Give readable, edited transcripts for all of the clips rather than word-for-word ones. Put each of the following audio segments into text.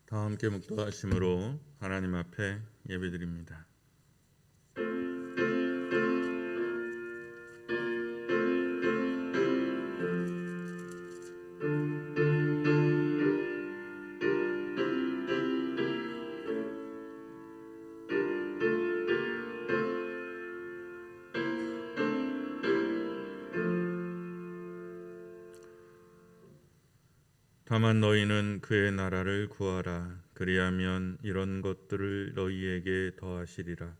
다 함께 묵도하심으로 하나님 앞에 예배드립니다. 다만 너희는 그의 나라를 구하라. 그리하면 이런 것들을 너희에게 더하시리라.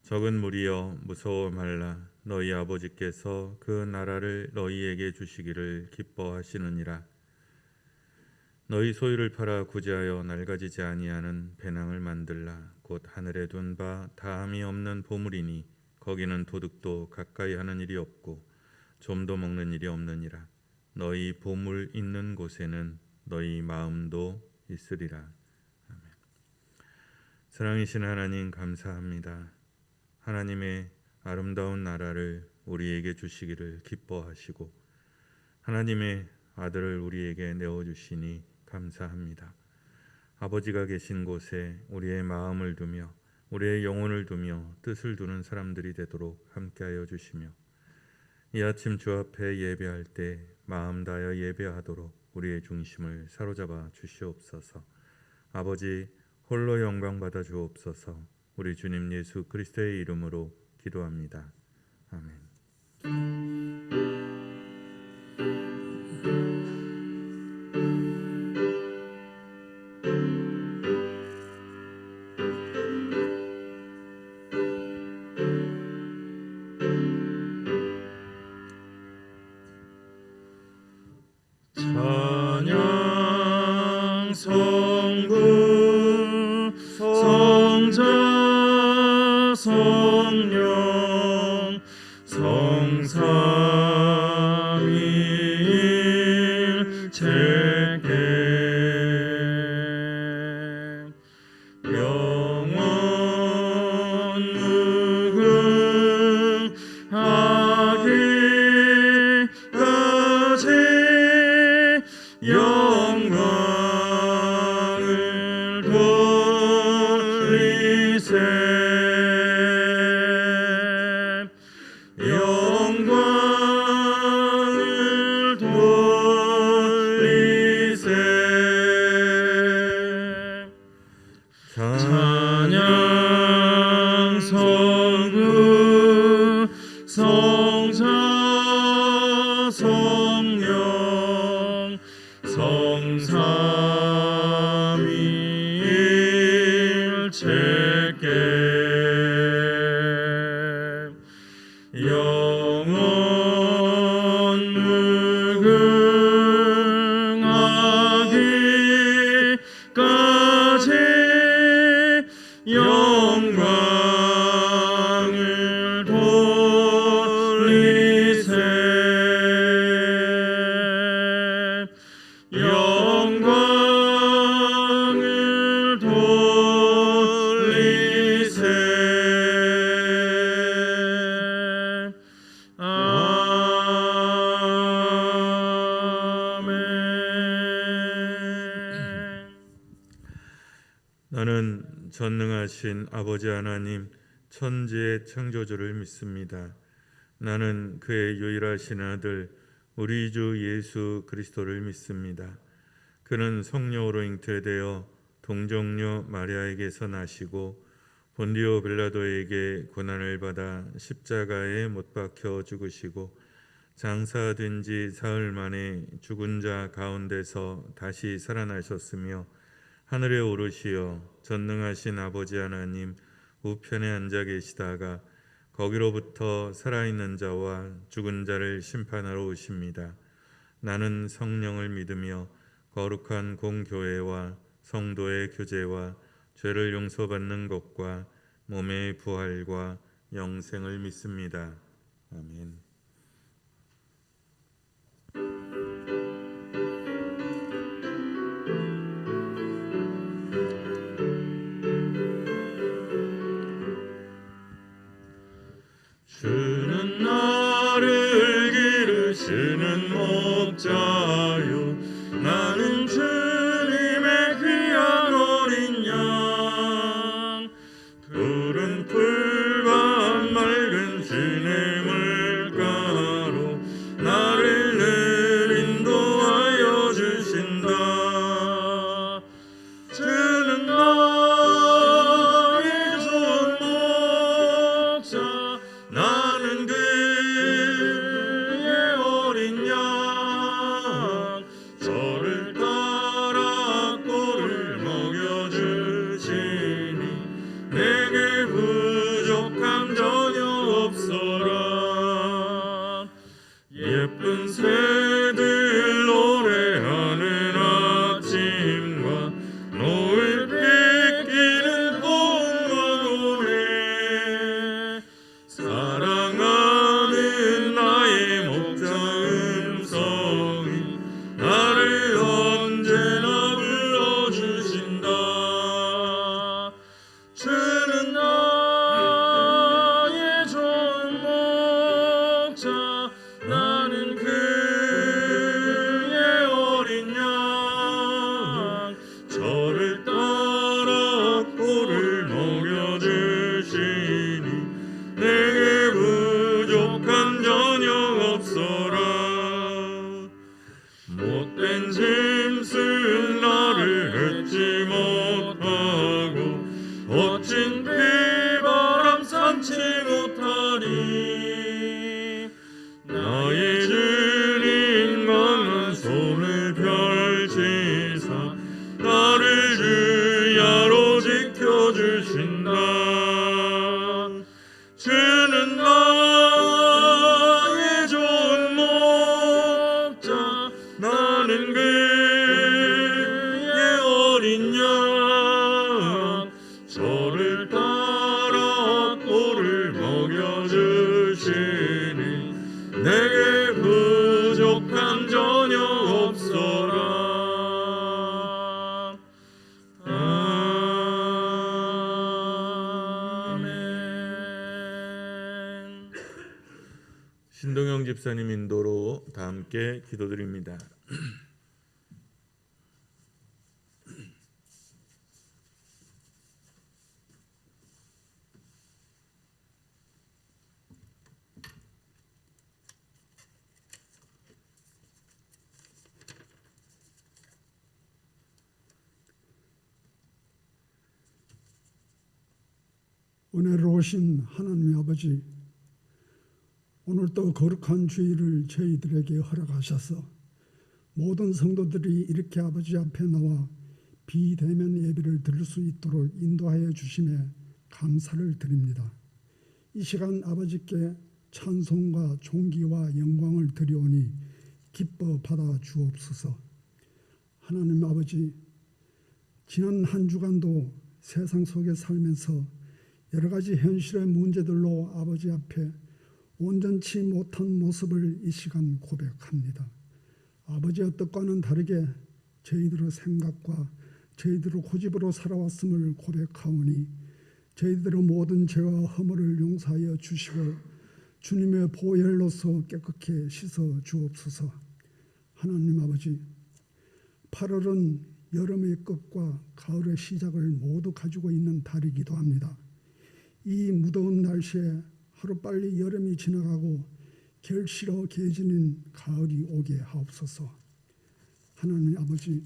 적은 무리여 무서워 말라. 너희 아버지께서 그 나라를 너희에게 주시기를 기뻐하시느니라. 너희 소유를 팔아 구제하여 낡아지지 아니하는 배낭을 만들라. 곧 하늘에 둔 바 다함이 없는 보물이니 거기는 도둑도 가까이 하는 일이 없고 좀도 먹는 일이 없느니라. 너희 보물 있는 곳에는 너희 마음도 있으리라. 아멘. 사랑이신 하나님, 감사합니다. 하나님의 아름다운 나라를 우리에게 주시기를 기뻐하시고 하나님의 아들을 우리에게 내어주시니 감사합니다. 아버지가 계신 곳에 우리의 마음을 두며 우리의 영혼을 두며 뜻을 두는 사람들이 되도록 함께하여 주시며 이 아침 주 앞에 예배할 때 마음 다하여 예배하도록 우리의 중심을 사로잡아 주시옵소서. 아버지, 홀로 영광 받아 주옵소서. 우리 주님 예수 그리스도의 이름으로 기도합니다. 아멘. 찬양 성부 성자 성령 성삼위일체께 영원 무궁하기까지 영광을 돌리세. 영광을 돌리세. 찬양 성부 성자 성령 성삼위일체께 영원 무궁하기까지 영광을 돌리세. 영광을 돌리세. 아멘. 나는 전능하신 아버지 하나님, 천지의 창조주를 믿습니다. 나는 그의 유일하신 아들 우리 주 예수 그리스도를 믿습니다. 그는 성령으로 잉태되어 동정녀 마리아에게서 나시고 본디오 빌라도에게 고난을 받아 십자가에 못 박혀 죽으시고 장사된 지 사흘 만에 죽은 자 가운데서 다시 살아나셨으며 하늘에 오르시어 전능하신 아버지 하나님 우편에 앉아 계시다가 거기로부터 살아있는 자와 죽은 자를 심판하러 오십니다. 나는 성령을 믿으며 거룩한 공교회와 성도의 교제와 죄를 용서받는 것과 몸의 부활과 영생을 믿습니다. 아멘. 주는 나를 기르시는 목자요 나는 주님의 귀한 예쁜 새들 노래하는 아침과 노을 비키는 봄과 노래 사랑하는 나의 목자 음성이 나를 언제나 불러주신다. 주는 나의 좋은 목자 나는 그의 어린 양 저를 따라 꼴을 먹여주시니 내게 부족한 전혀 없어라. 못된 짐승 나를 얻지 못하고 멋진 비바람 삼지 못하니 나의 주님 강한 손을 펼치사 나를 주야로 지켜주신다. 주는 나의 좋은 목자 나는 그의 어린 양 저를 따라 꼴을 먹여주시니 내게 부족한 전혀 없어라. 아멘. 신동영 집사님 인도로 다 함께 기도드립니다. 은혜로우신 하나님 아버지, 오늘도 거룩한 주일을 저희들에게 허락하셔서 모든 성도들이 이렇게 아버지 앞에 나와 비대면 예배를 드릴 수 있도록 인도하여 주심에 감사를 드립니다. 이 시간 아버지께 찬송과 존귀와 영광을 드리오니 기뻐 받아 주옵소서. 하나님 아버지, 지난 한 주간도 세상 속에 살면서 여러 가지 현실의 문제들로 아버지 앞에 온전치 못한 모습을 이 시간 고백합니다. 아버지의 뜻과는 다르게 저희들의 생각과 저희들의 고집으로 살아왔음을 고백하오니 저희들의 모든 죄와 허물을 용서하여 주시고 주님의 보혈로서 깨끗게 씻어 주옵소서. 하나님 아버지, 8월은 여름의 끝과 가을의 시작을 모두 가지고 있는 달이기도 합니다. 이 무더운 날씨에 하루빨리 여름이 지나가고 결실어 개지는 가을이 오게 하옵소서. 하나님 아버지,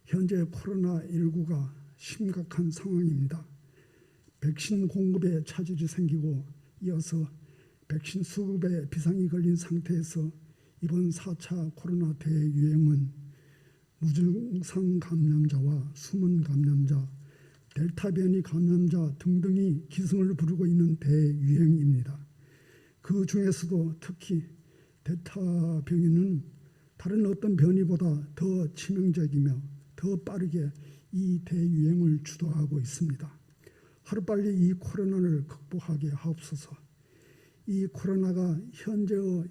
현재 코로나19가 심각한 상황입니다. 백신 공급에 차질이 생기고 이어서 백신 수급에 비상이 걸린 상태에서 이번 4차 코로나 대유행은 무증상 감염자와 숨은 감염자, 델타 변이 감염자 등등이 기승을 부르고 있는 대유행입니다. 그 중에서도 특히 델타 변이는 다른 어떤 변이보다 더 치명적이며 더 빠르게 이 대유행을 주도하고 있습니다. 하루빨리 이 코로나를 극복하게 하옵소서. 이 코로나가 현재의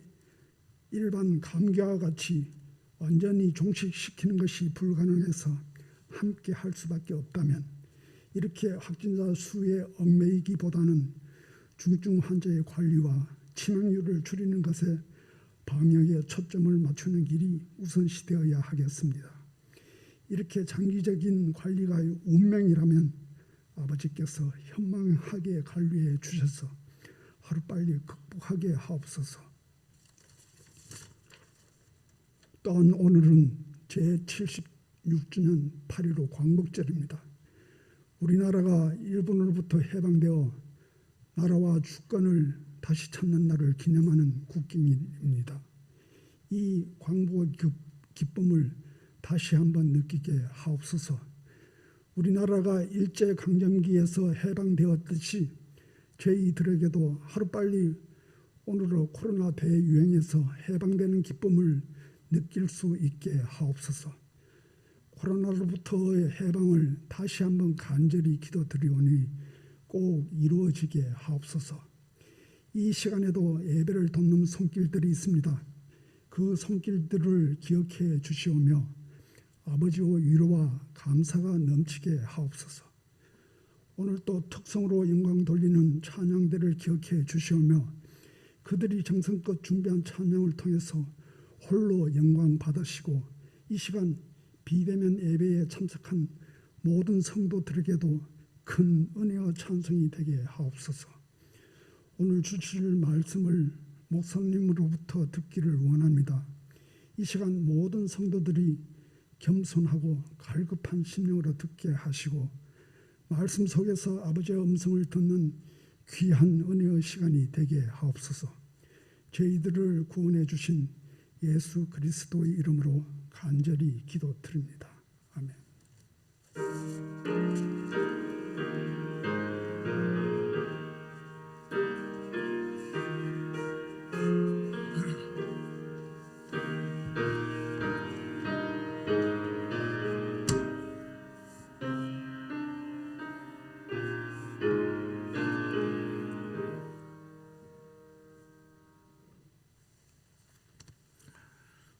일반 감기와 같이 완전히 종식시키는 것이 불가능해서 함께 할 수밖에 없다면 이렇게 확진자 수에 얽매이기보다는 중증 환자의 관리와 치명률을 줄이는 것에 방역에 초점을 맞추는 길이 우선시되어야 하겠습니다. 이렇게 장기적인 관리가 운명이라면 아버지께서 현명하게 관리해 주셔서 하루빨리 극복하게 하옵소서. 또한 오늘은 제76주년 8.15 광복절입니다. 우리나라가 일본으로부터 해방되어 나라와 주권을 다시 찾는 날을 기념하는 국기입니다. 이 광복의 기쁨을 다시 한번 느끼게 하옵소서. 우리나라가 일제강점기에서 해방되었듯이 저희들에게도 하루빨리 오늘로 코로나 대유행에서 해방되는 기쁨을 느낄 수 있게 하옵소서. 코로나로부터의 해방을 다시 한번 간절히 기도드리오니 꼭 이루어지게 하옵소서. 이 시간에도 예배를 돕는 손길들이 있습니다. 그 손길들을 기억해 주시오며 아버지의 위로와 감사가 넘치게 하옵소서. 오늘 또 특성으로 영광 돌리는 찬양대를 기억해 주시오며 그들이 정성껏 준비한 찬양을 통해서 홀로 영광 받으시고 이 시간 비대면 예배에 참석한 모든 성도들에게도 큰 은혜와 찬송이 되게 하옵소서. 오늘 주실 말씀을 목사님으로부터 듣기를 원합니다. 이 시간 모든 성도들이 겸손하고 갈급한 심령으로 듣게 하시고 말씀 속에서 아버지의 음성을 듣는 귀한 은혜의 시간이 되게 하옵소서. 저희들을 구원해 주신 예수 그리스도의 이름으로 간절히 기도드립니다. 아멘.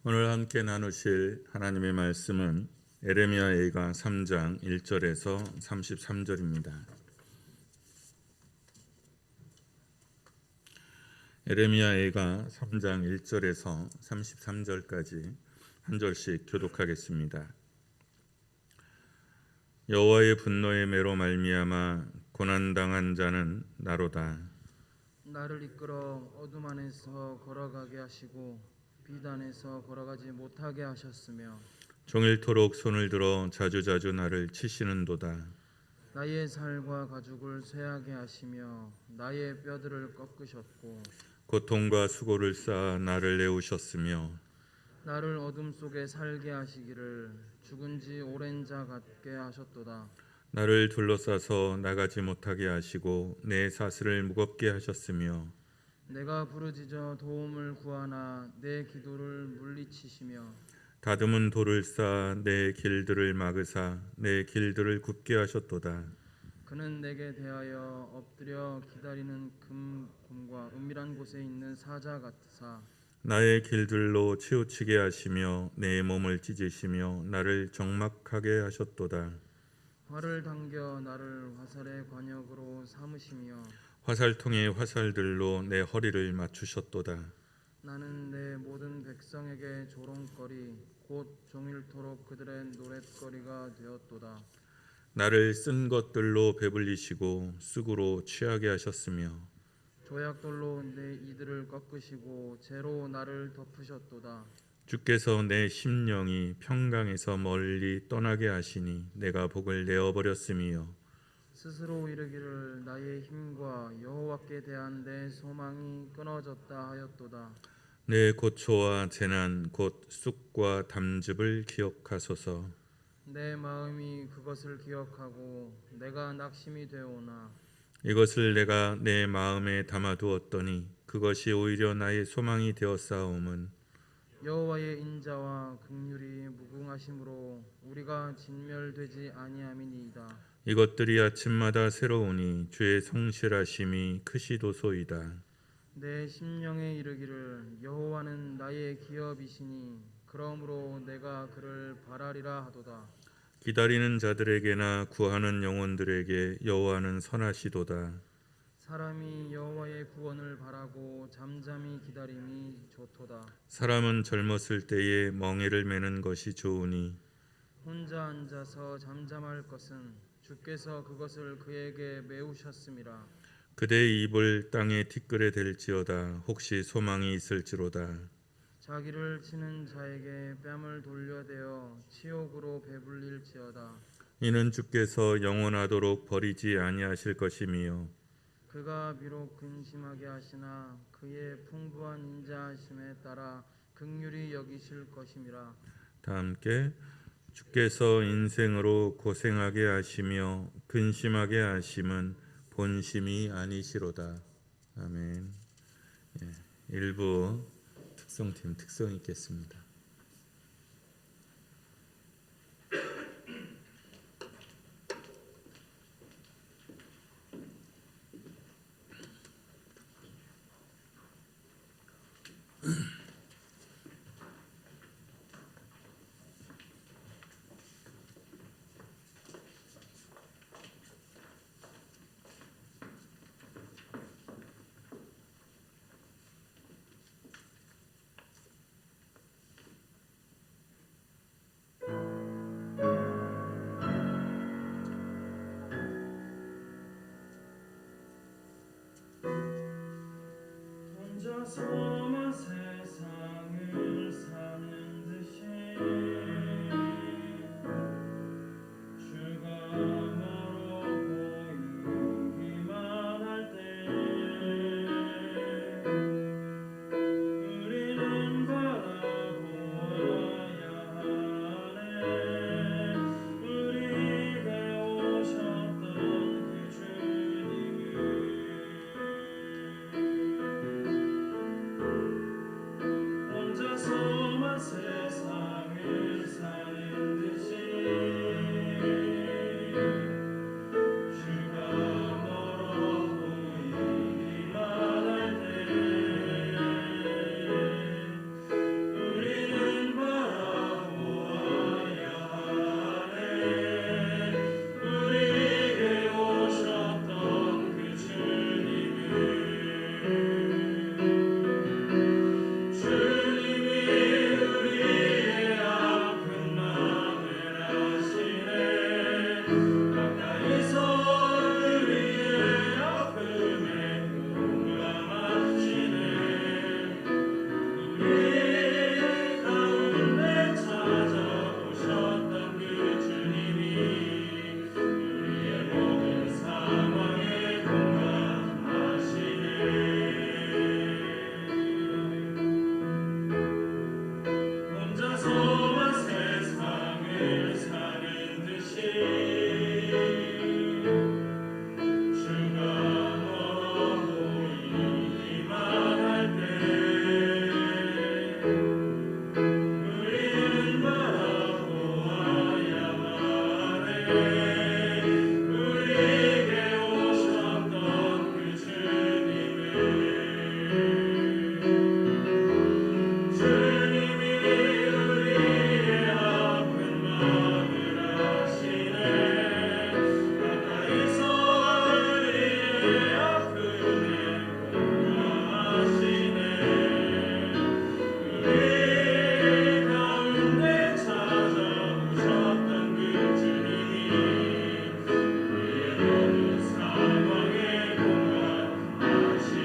오늘 함께 나누실 하나님의 말씀은 에레미야 예가 3장 1절에서 33절입니다. 에레미야 예가 3장 1절에서 33절까지 한 절씩 교독하겠습니다. 여호와의 분노의 매로 말미암아 고난당한 자는 나로다. 나를 이끌어 어둠 안에서 걸어가게 하시고 빛 안에서 걸어가지 못하게 하셨으며 종일토록 손을 들어 자주자주 나를 치시는도다. 나의 살과 가죽을 쇠하게 하시며 나의 뼈들을 꺾으셨고 고통과 수고를 쌓아 나를 내우셨으며 나를 어둠 속에 살게 하시기를 죽은 지 오랜 자 같게 하셨도다. 나를 둘러싸서 나가지 못하게 하시고 내 사슬을 무겁게 하셨으며 내가 부르짖어 도움을 구하나 내 기도를 물리치시며 다듬은 돌을 쌓아 내 길들을 막으사 내 길들을 굽게 하셨도다. 그는 내게 대하여 엎드려 기다리는 금과 은밀한 곳에 있는 사자 같으사 나의 길들로 치우치게 하시며 내 몸을 찢으시며 나를 적막하게 하셨도다. 활을 당겨 나를 화살의 관역으로 삼으시며 화살통의 화살들로 내 허리를 맞추셨도다. 나는 내 모든 백성에게 조롱거리 곧 종일토록 그들의 노랫거리가 되었도다. 나를 쓴 것들로 배불리시고 쑥으로 취하게 하셨으며 조약돌로 내 이들을 꺾으시고 재로 나를 덮으셨도다. 주께서 내 심령이 평강에서 멀리 떠나게 하시니 내가 복을 내어버렸으며 스스로 이르기를 나의 힘과 여호와께 대한 내 소망이 끊어졌다 하였도다. 내 고초와 재난 곧 쑥과 담즙을 기억하소서. 내 마음이 그것을 기억하고 내가 낙심이 되오나 이것을 내가 내 마음에 담아두었더니 그것이 오히려 나의 소망이 되었사옴은 여호와의 인자와 긍휼이 무궁하심으로 우리가 진멸되지 아니함이니이다. 이것들이 아침마다 새로우니 주의 성실하심이 크시도소이다. 내 심령에 이르기를 여호와는 나의 기업이시니 그러므로 내가 그를 바라리라 하도다. 기다리는 자들에게나 구하는 영혼들에게 여호와는 선하시도다. 사람이 여호와의 구원을 바라고 잠잠히 기다림이 좋도다. 사람은 젊었을 때에 멍에를 매는 것이 좋으니 혼자 앉아서 잠잠할 것은 주께서 그것을 그에게 메우셨음이라. 그대의 입을 땅에 티끌에 댈지어다. 혹시 소망이 있을지로다. 자기를 치는 자에게 뺨을 돌려대어 치욕으로 배불릴지어다. 이는 주께서 영원하도록 버리지 아니하실 것이며 그가 비록 근심하게 하시나 그의 풍부한 인자하심에 따라 긍휼히 여기실 것임이라. 다 함께 주께서 인생으로 고생하게 하시며 근심하게 하심은 본심이 아니시로다. 아멘. 일부 특성팀 특성이 있겠습니다. 혼자서만 세상을 사는 듯이 주가 멀어 보이기만 할 때 우리는 바라보아야 하네. 우리에게 오셨던 그 주님을 혼자서만 세상을 사는 듯이 주가 멀어 보이기만 할 때 우리는 바라보아야 하네. 우리에게 오셨던 그 주님을 주님이 우리의 아픈 마음을 아시네. 가까이서 우리의 아픔에 공감하시네. 우리 가운데 찾아오셨던 그 주님이 우리의 모든 상황에 공감하시네. 혼자서만 세상을 사는 듯이 주가 멀어 보이기만 할 때 우리는 바라보아야 하네. 우리에게 오셨던 그 주님을 주님이 우리의 아픈 마음을 아시네. 가까이서 우리의 아픔에 공감하시네. 우리 가운데 찾아오셨던 그 주님이 우리의 모든 상황에 공감하시네.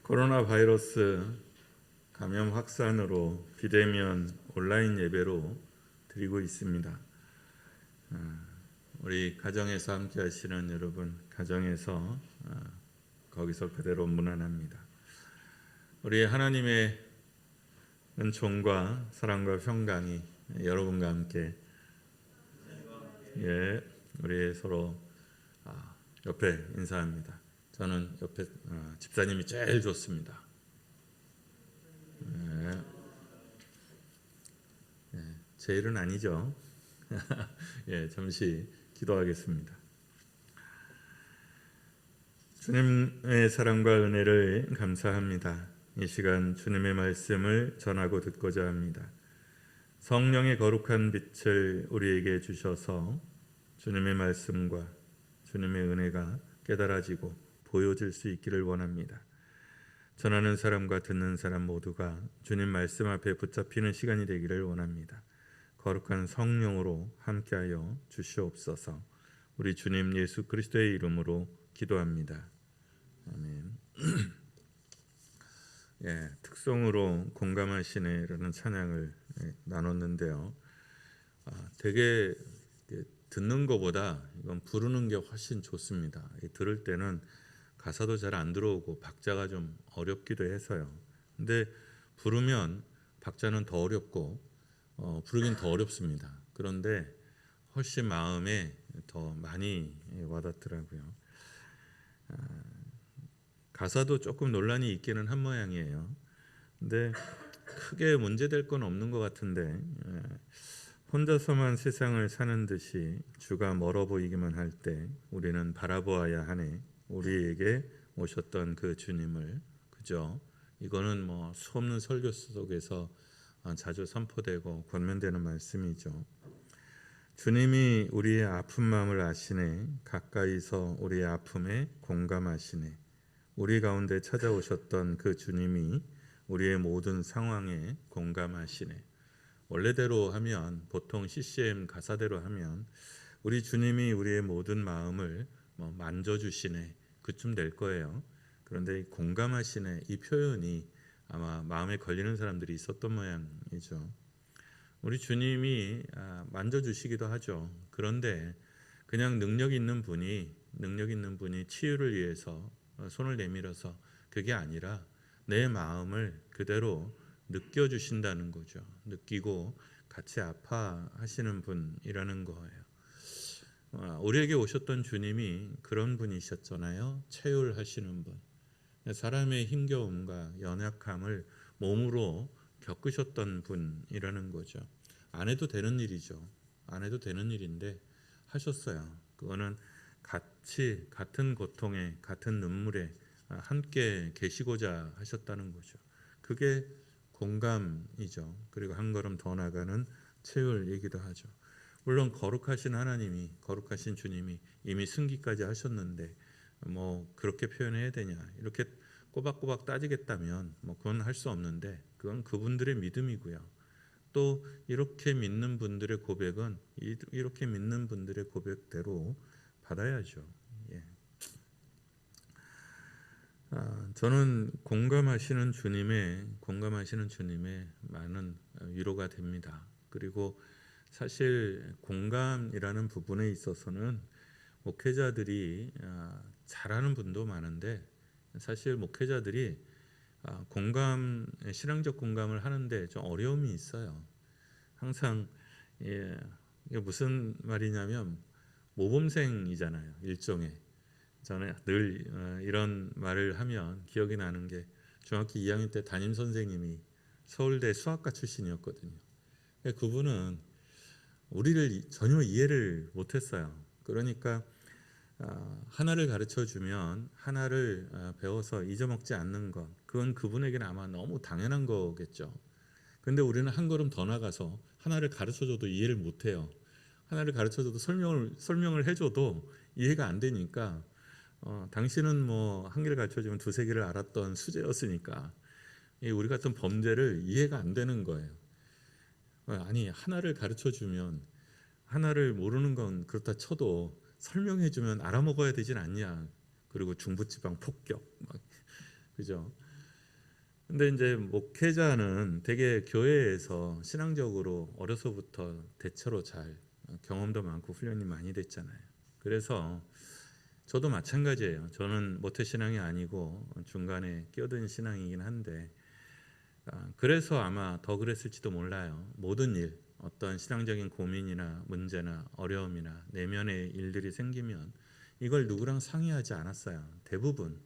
코로나 바이러스 감염 확산으로 비대면 온라인 예배로 드리고 있습니다. 우리 가정에서 함께 하시는 여러분, 가정에서 거기서 그대로 무난합니다. 우리 하나님의 은총과 사랑과 평강이 여러분과 함께 우리 서로 옆에 인사합니다. 저는 옆에 집사님이 제일 좋습니다. 제일은 아니죠. 잠시 기도하겠습니다. 주님의 사랑과 은혜를 감사합니다. 이 시간 주님의 말씀을 전하고 듣고자 합니다. 성령의 거룩한 빛을 우리에게 주셔서 주님의 말씀과 주님의 은혜가 깨달아지고 보여질 수 있기를 원합니다. 전하는 사람과 듣는 사람 모두가 주님 말씀 앞에 붙잡히는 시간이 되기를 원합니다. 거룩한 성령으로 함께하여 주시옵소서. 우리 주님 예수 그리스도의 이름으로 기도합니다. 아멘. 특성으로 공감하시네라는 찬양을 나눴는데요. 되게 듣는 것보다 이건 부르는 게 훨씬 좋습니다. 들을 때는 가사도 잘 안 들어오고 박자가 좀 어렵기도 해서요. 근데 부르면 박자는 더 어렵고 부르긴 더 어렵습니다. 그런데 훨씬 마음에 더 많이 와닿더라고요. 가사도 조금 논란이 있기는 한 모양이에요. 근데 크게 문제될 건 없는 것 같은데 혼자서만 세상을 사는 듯이 주가 멀어 보이기만 할 때 우리는 바라보아야 하네. 우리에게 오셨던 그 주님을. 그죠? 이거는 뭐 수없는 설교 속에서 자주 선포되고 권면되는 말씀이죠. 주님이 우리의 아픈 마음을 아시네. 가까이서 우리의 아픔에 공감하시네. 우리 가운데 찾아오셨던 그 주님이 우리의 모든 상황에 공감하시네. 원래대로 하면 보통 CCM 가사대로 하면 우리 주님이 우리의 모든 마음을 만져주시네 그쯤 될 거예요. 그런데 공감하시네 이 표현이 아마 마음에 걸리는 사람들이 있었던 모양이죠. 우리 주님이 만져주시기도 하죠. 그런데 그냥 능력 있는 분이 치유를 위해서 손을 내밀어서 그게 아니라 내 마음을 그대로 느껴주신다는 거죠. 느끼고 같이 아파하시는 분이라는 거예요. 우리에게 오셨던 주님이 그런 분이셨잖아요. 체휼하시는 분. 사람의 힘겨움과 연약함을 몸으로 겪으셨던 분이라는 거죠. 안 해도 되는 일이죠. 안 해도 되는 일인데 하셨어요. 그거는 같은 고통에 같은 눈물에 함께 계시고자 하셨다는 거죠. 그게 공감이죠. 그리고 한 걸음 더 나가는 체휼이기도 하죠. 물론 거룩하신 주님이 이미 승기까지 하셨는데 뭐 그렇게 표현해야 되냐 이렇게 꼬박꼬박 따지겠다면 뭐 그건 할 수 없는데 그건 그분들의 믿음이고요. 또 이렇게 믿는 분들의 고백은 이렇게 믿는 분들의 고백대로 받아야죠. 예. 저는 공감하시는 주님의 많은 위로가 됩니다. 그리고 사실 공감이라는 부분에 있어서는 목회자들이 잘하는 분도 많은데 사실 목회자들이 신앙적 공감을 하는데 좀 어려움이 있어요. 항상 이게 무슨 말이냐면 모범생이잖아요. 일종의. 저는 늘 이런 말을 하면 기억이 나는 게 중학교 2학년 때 담임 선생님이 서울대 수학과 출신이었거든요. 그분은 우리를 전혀 이해를 못했어요. 그러니까 하나를 가르쳐 주면 하나를 배워서 잊어먹지 않는 것, 그건 그분에게는 아마 너무 당연한 거겠죠. 근데 우리는 한 걸음 더 나가서 하나를 가르쳐줘도 이해를 못해요. 하나를 가르쳐줘도 설명을 해줘도 이해가 안 되니까 당신은 뭐 한 개를 가르쳐주면 두세 개를 알았던 수재였으니까 우리 같은 범죄를 이해가 안 되는 거예요. 아니 하나를 가르쳐주면 하나를 모르는 건 그렇다 쳐도 설명해주면 알아먹어야 되진 않냐. 그리고 중부지방 폭격 그죠? 근데 이제 목회자는 되게 교회에서 신앙적으로 어려서부터 대체로 잘 경험도 많고 훈련이 많이 됐잖아요. 그래서 저도 마찬가지예요. 저는 모태신앙이 아니고 중간에 끼어든 신앙이긴 한데 그래서 아마 더 그랬을지도 몰라요. 모든 일, 어떤 신앙적인 고민이나 문제나 어려움이나 내면의 일들이 생기면 이걸 누구랑 상의하지 않았어요. 대부분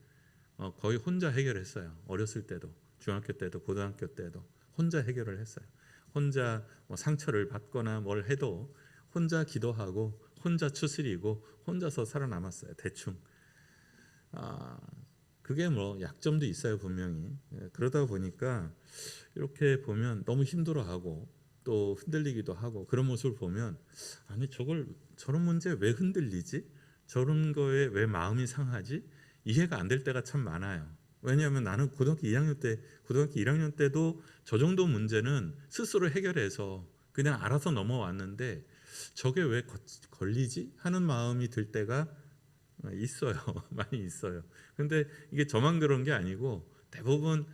거의 혼자 해결했어요. 어렸을 때도, 중학교 때도, 고등학교 때도 혼자 해결을 했어요. 혼자 상처를 받거나 뭘 해도 혼자 기도하고 혼자 추스리고 혼자서 살아남았어요. 대충. 그게 뭐 약점도 있어요, 분명히. 그러다 보니까 이렇게 보면 너무 힘들어하고 또 흔들리기도 하고 그런 모습을 보면 아니 저런 문제 왜 흔들리지? 저런 거에 왜 마음이 상하지? 이해가 안 될 때가 참 많아요. 왜냐하면 나는 고등학교 1학년 때도 저 정도 문제는 스스로 해결해서 그냥 알아서 넘어왔는데 저게 왜 걸리지? 하는 마음이 들 때가 있어요. 많이 있어요. 근데 이게 저만 그런 게 아니고 대부분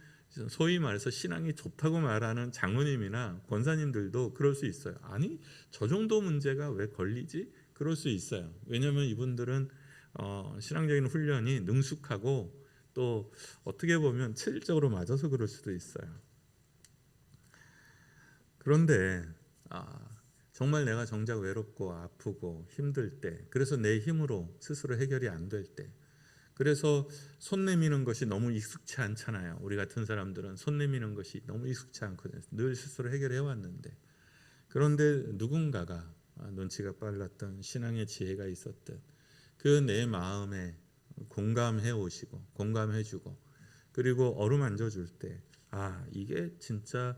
소위 말해서 신앙이 좋다고 말하는 장로님이나 권사님들도 그럴 수 있어요. 아니 저 정도 문제가 왜 걸리지? 그럴 수 있어요. 왜냐하면 이분들은 신앙적인 훈련이 능숙하고 또 어떻게 보면 체질적으로 맞아서 그럴 수도 있어요. 그런데 정말 내가 정작 외롭고 아프고 힘들 때, 그래서 내 힘으로 스스로 해결이 안 될 때, 그래서 손 내미는 것이 너무 익숙치 않잖아요. 우리 같은 사람들은 손 내미는 것이 너무 익숙치 않거든요. 늘 스스로 해결해 왔는데, 그런데 누군가가 눈치가 빨랐던 신앙의 지혜가 있었던 그 내 마음에 공감해 오시고 공감해 주고 그리고 어루만져 줄 때 이게 진짜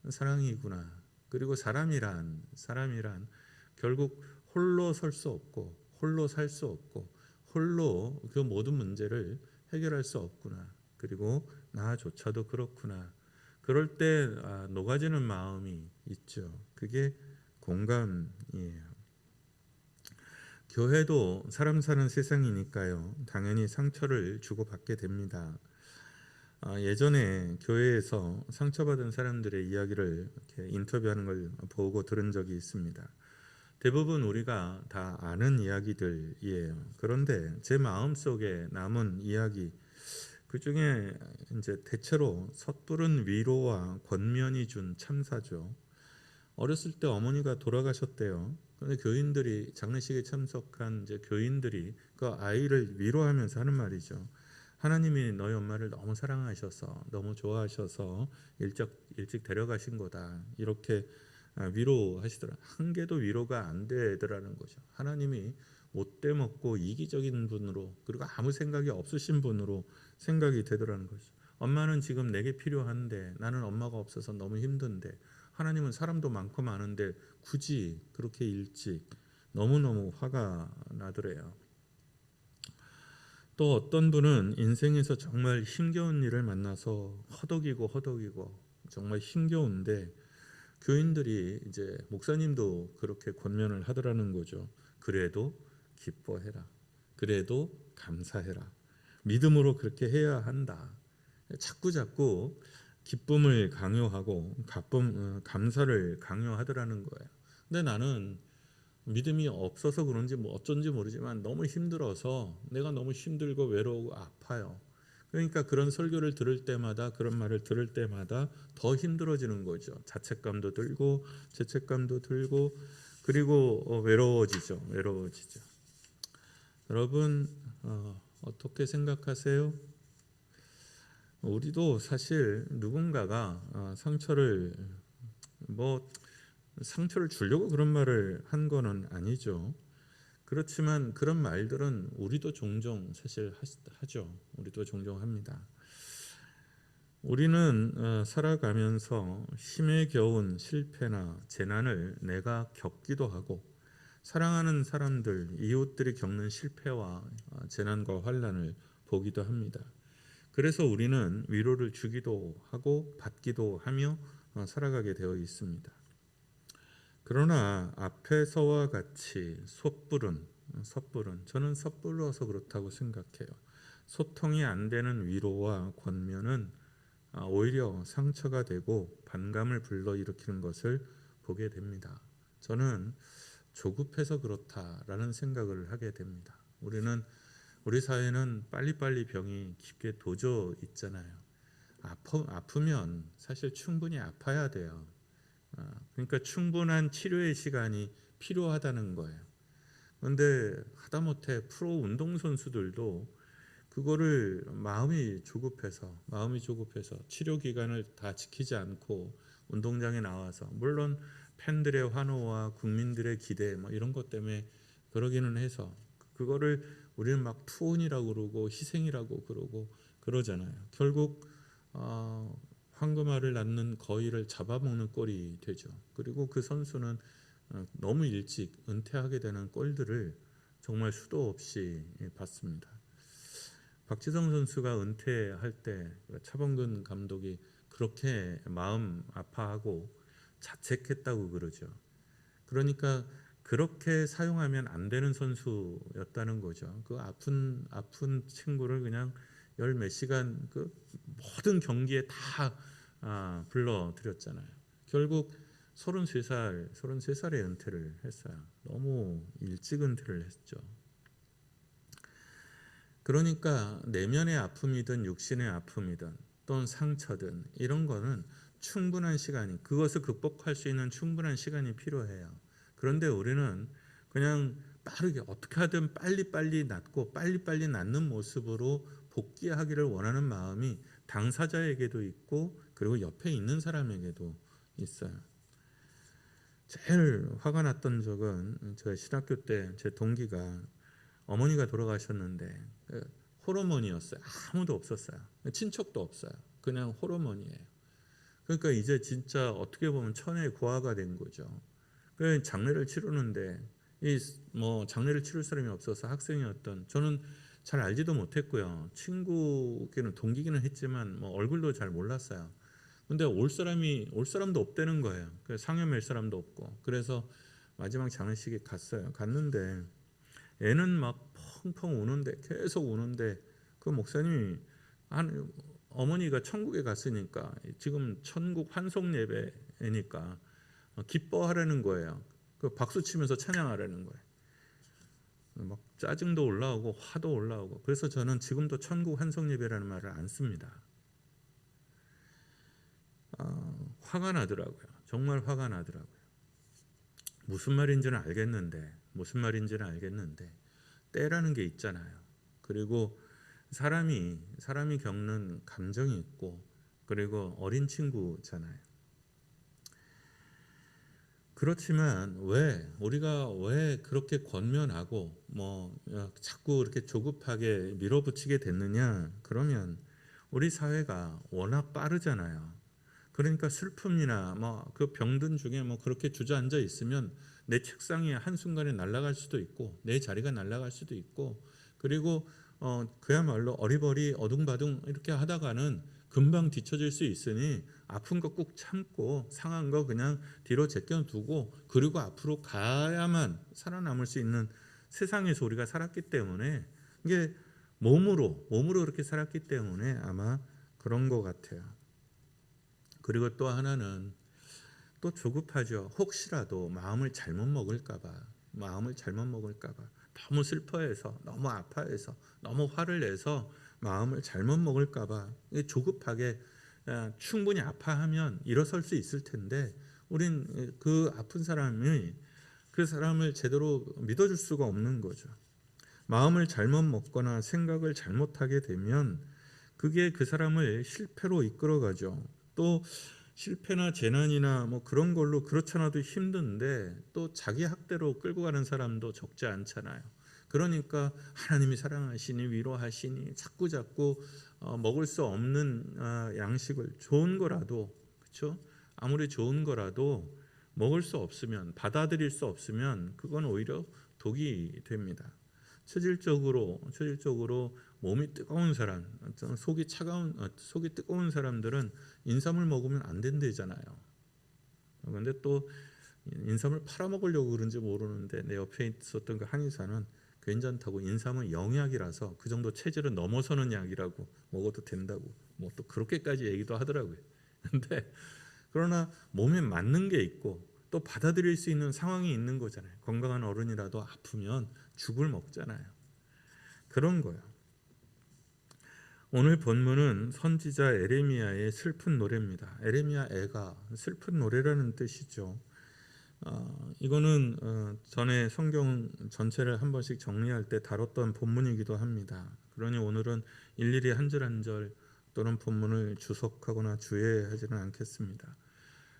사랑이구나. 그리고 사람이란 결국 홀로 설 수 없고 홀로 살 수 없고 홀로 그 모든 문제를 해결할 수 없구나. 그리고 나조차도 그렇구나. 그럴 때 녹아지는 마음이 있죠. 그게 공감이에요. 교회도 사람 사는 세상이니까요. 당연히 상처를 주고받게 됩니다. 예전에 교회에서 상처받은 사람들의 이야기를 이렇게 인터뷰하는 걸 보고 들은 적이 있습니다. 대부분 우리가 다 아는 이야기들이에요. 그런데 제 마음속에 남은 이야기, 그 중에 이제 대체로 섣부른 위로와 권면이 준 참사죠. 어렸을 때 어머니가 돌아가셨대요. 그런데 교인들이 장례식에 참석한 이제 교인들이 그 아이를 위로하면서 하는 말이죠. 하나님이 너희 엄마를 너무 사랑하셔서 너무 좋아하셔서 일찍 데려가신 거다. 이렇게 위로하시더라. 한 개도 위로가 안 되더라는 거죠. 하나님이 못돼 먹고 이기적인 분으로 그리고 아무 생각이 없으신 분으로 생각이 되더라는 거죠. 엄마는 지금 내게 필요한데 나는 엄마가 없어서 너무 힘든데 하나님은 사람도 많고 많은데 굳이 그렇게 일찍 너무너무 화가 나더래요. 또 어떤 분은 인생에서 정말 힘겨운 일을 만나서 허덕이고 정말 힘겨운데 교인들이 이제 목사님도 그렇게 권면을 하더라는 거죠. 그래도 기뻐해라. 그래도 감사해라. 믿음으로 그렇게 해야 한다. 자꾸 기쁨을 강요하고 감사를 강요하더라는 거예요. 근데 나는 믿음이 없어서 그런지 뭐 어쩐지 모르지만 너무 힘들어서 내가 너무 힘들고 외로우고 아파요. 그러니까 그런 설교를 들을 때마다 그런 말을 들을 때마다 더 힘들어지는 거죠. 자책감도 들고 죄책감도 들고 그리고 외로워지죠. 여러분 어떻게 생각하세요? 우리도 사실 누군가가 상처를 주려고 그런 말을 한 거는 아니죠. 그렇지만 그런 말들은 우리도 종종 사실 하죠. 우리도 종종 합니다. 우리는 살아가면서 힘에 겨운 실패나 재난을 내가 겪기도 하고 사랑하는 사람들, 이웃들이 겪는 실패와 재난과 환난을 보기도 합니다. 그래서 우리는 위로를 주기도 하고 받기도 하며 살아가게 되어 있습니다. 그러나 앞에서와 같이 섣부른 저는 섣불러서 그렇다고 생각해요. 소통이 안 되는 위로와 권면은 오히려 상처가 되고 반감을 불러일으키는 것을 보게 됩니다. 저는 조급해서 그렇다라는 생각을 하게 됩니다. 우리 사회는 빨리빨리 병이 깊게 도져 있잖아요. 아프면 사실 충분히 아파야 돼요. 그러니까 충분한 치료의 시간이 필요하다는 거예요. 그런데 하다못해 프로 운동선수들도 그거를 마음이 조급해서 치료 기간을 다 지키지 않고 운동장에 나와서 물론 팬들의 환호와 국민들의 기대 이런 것 때문에 그러기는 해서 그거를 우리는 막 투혼이라고 그러고 희생이라고 그러고 그러잖아요. 결국 황금알을 낳는 거위를 잡아먹는 꼴이 되죠. 그리고 그 선수는 너무 일찍 은퇴하게 되는 꼴들을 정말 수도 없이 봤습니다. 박지성 선수가 은퇴할 때 차범근 감독이 그렇게 마음 아파하고 자책했다고 그러죠. 그러니까 그렇게 사용하면 안 되는 선수였다는 거죠. 그 아픈 친구를 그냥 열 몇 시간 그 모든 경기에 다 불러들였잖아요. 결국 33살에 은퇴를 했어요. 너무 일찍 은퇴를 했죠. 그러니까 내면의 아픔이든 육신의 아픔이든 또는 상처든 이런 거는 충분한 시간이, 그것을 극복할 수 있는 충분한 시간이 필요해요. 그런데 우리는 그냥 빠르게 어떻게 하든 빨리빨리 낫고 빨리빨리 낫는 모습으로 복귀하기를 원하는 마음이 당사자에게도 있고 그리고 옆에 있는 사람에게도 있어요. 제일 화가 났던 적은 제가 신학교 때 제 동기가 어머니가 돌아가셨는데 홀어머니였어요. 아무도 없었어요. 친척도 없어요. 그냥 홀어머니예요. 그러니까 이제 진짜 어떻게 보면 천의 고아가 된 거죠. 그 장례를 치르는데 장례를 치를 사람이 없어서 학생이었던 저는 잘 알지도 못했고요. 친구기는 동기기는 했지만 얼굴도 잘 몰랐어요. 근데 올 사람도 없다는 거예요. 상여맬 사람도 없고. 그래서 마지막 장례식에 갔어요. 갔는데 애는 막 펑펑 우는데 계속 우는데 그 목사님이 어머니가 천국에 갔으니까 지금 천국 환송 예배니까 기뻐하라는 거예요. 그 박수 치면서 찬양하라는 거예요. 막 짜증도 올라오고 화도 올라오고. 그래서 저는 지금도 천국 환송 예배라는 말을 안 씁니다. 화가 나더라고요. 정말 화가 나더라고요. 무슨 말인지는 알겠는데 때라는 게 있잖아요. 그리고 사람이 겪는 감정이 있고 그리고 어린 친구잖아요. 그렇지만 우리가 왜 그렇게 권면하고 자꾸 이렇게 조급하게 밀어붙이게 됐느냐? 그러면 우리 사회가 워낙 빠르잖아요. 그러니까 슬픔이나 그 병든 중에 그렇게 주저앉아 있으면 내 책상이 한순간에 날아갈 수도 있고 내 자리가 날아갈 수도 있고 그리고 그야말로 어리버리 어둥바둥 이렇게 하다가는 금방 뒤처질 수 있으니 아픈 거 꾹 참고 상한 거 그냥 뒤로 제껴두고 그리고 앞으로 가야만 살아남을 수 있는 세상에서 우리가 살았기 때문에 이게 몸으로 그렇게 살았기 때문에 아마 그런 것 같아요. 그리고 또 하나는 또 조급하죠. 혹시라도 마음을 잘못 먹을까 봐 너무 슬퍼해서 너무 아파해서 너무 화를 내서 마음을 잘못 먹을까 봐 조급하게 충분히 아파하면 일어설 수 있을 텐데 우린 그 아픈 사람이 그 사람을 제대로 믿어줄 수가 없는 거죠. 마음을 잘못 먹거나 생각을 잘못하게 되면 그게 그 사람을 실패로 이끌어가죠. 또 실패나 재난이나 그런 걸로 그렇잖아도 힘든데 또 자기 학대로 끌고 가는 사람도 적지 않잖아요. 그러니까 하나님이 사랑하시니 위로하시니 자꾸 먹을 수 없는 양식을 좋은 거라도 그렇죠? 아무리 좋은 거라도 먹을 수 없으면 받아들일 수 없으면 그건 오히려 독이 됩니다. 체질적으로 몸이 뜨거운 사람, 속이 뜨거운 사람들은 인삼을 먹으면 안 된대잖아요. 그런데 또 인삼을 팔아먹으려고 그런지 모르는데 내 옆에 있었던 그 한의사는 괜찮다고 인삼은 영약이라서 그 정도 체질을 넘어서는 약이라고 먹어도 된다고 또 그렇게까지 얘기도 하더라고요. 근데 그러나 몸에 맞는 게 있고 또 받아들일 수 있는 상황이 있는 거잖아요. 건강한 어른이라도 아프면 죽을 먹잖아요. 그런 거예요. 오늘 본문은 선지자 에레미야의 슬픈 노래입니다. 에레미야 애가 슬픈 노래라는 뜻이죠. 이거는 전에 성경 전체를 한 번씩 정리할 때 다뤘던 본문이기도 합니다. 그러니 오늘은 일일이 한 절 한 절 또는 본문을 주석하거나 주의하지는 않겠습니다.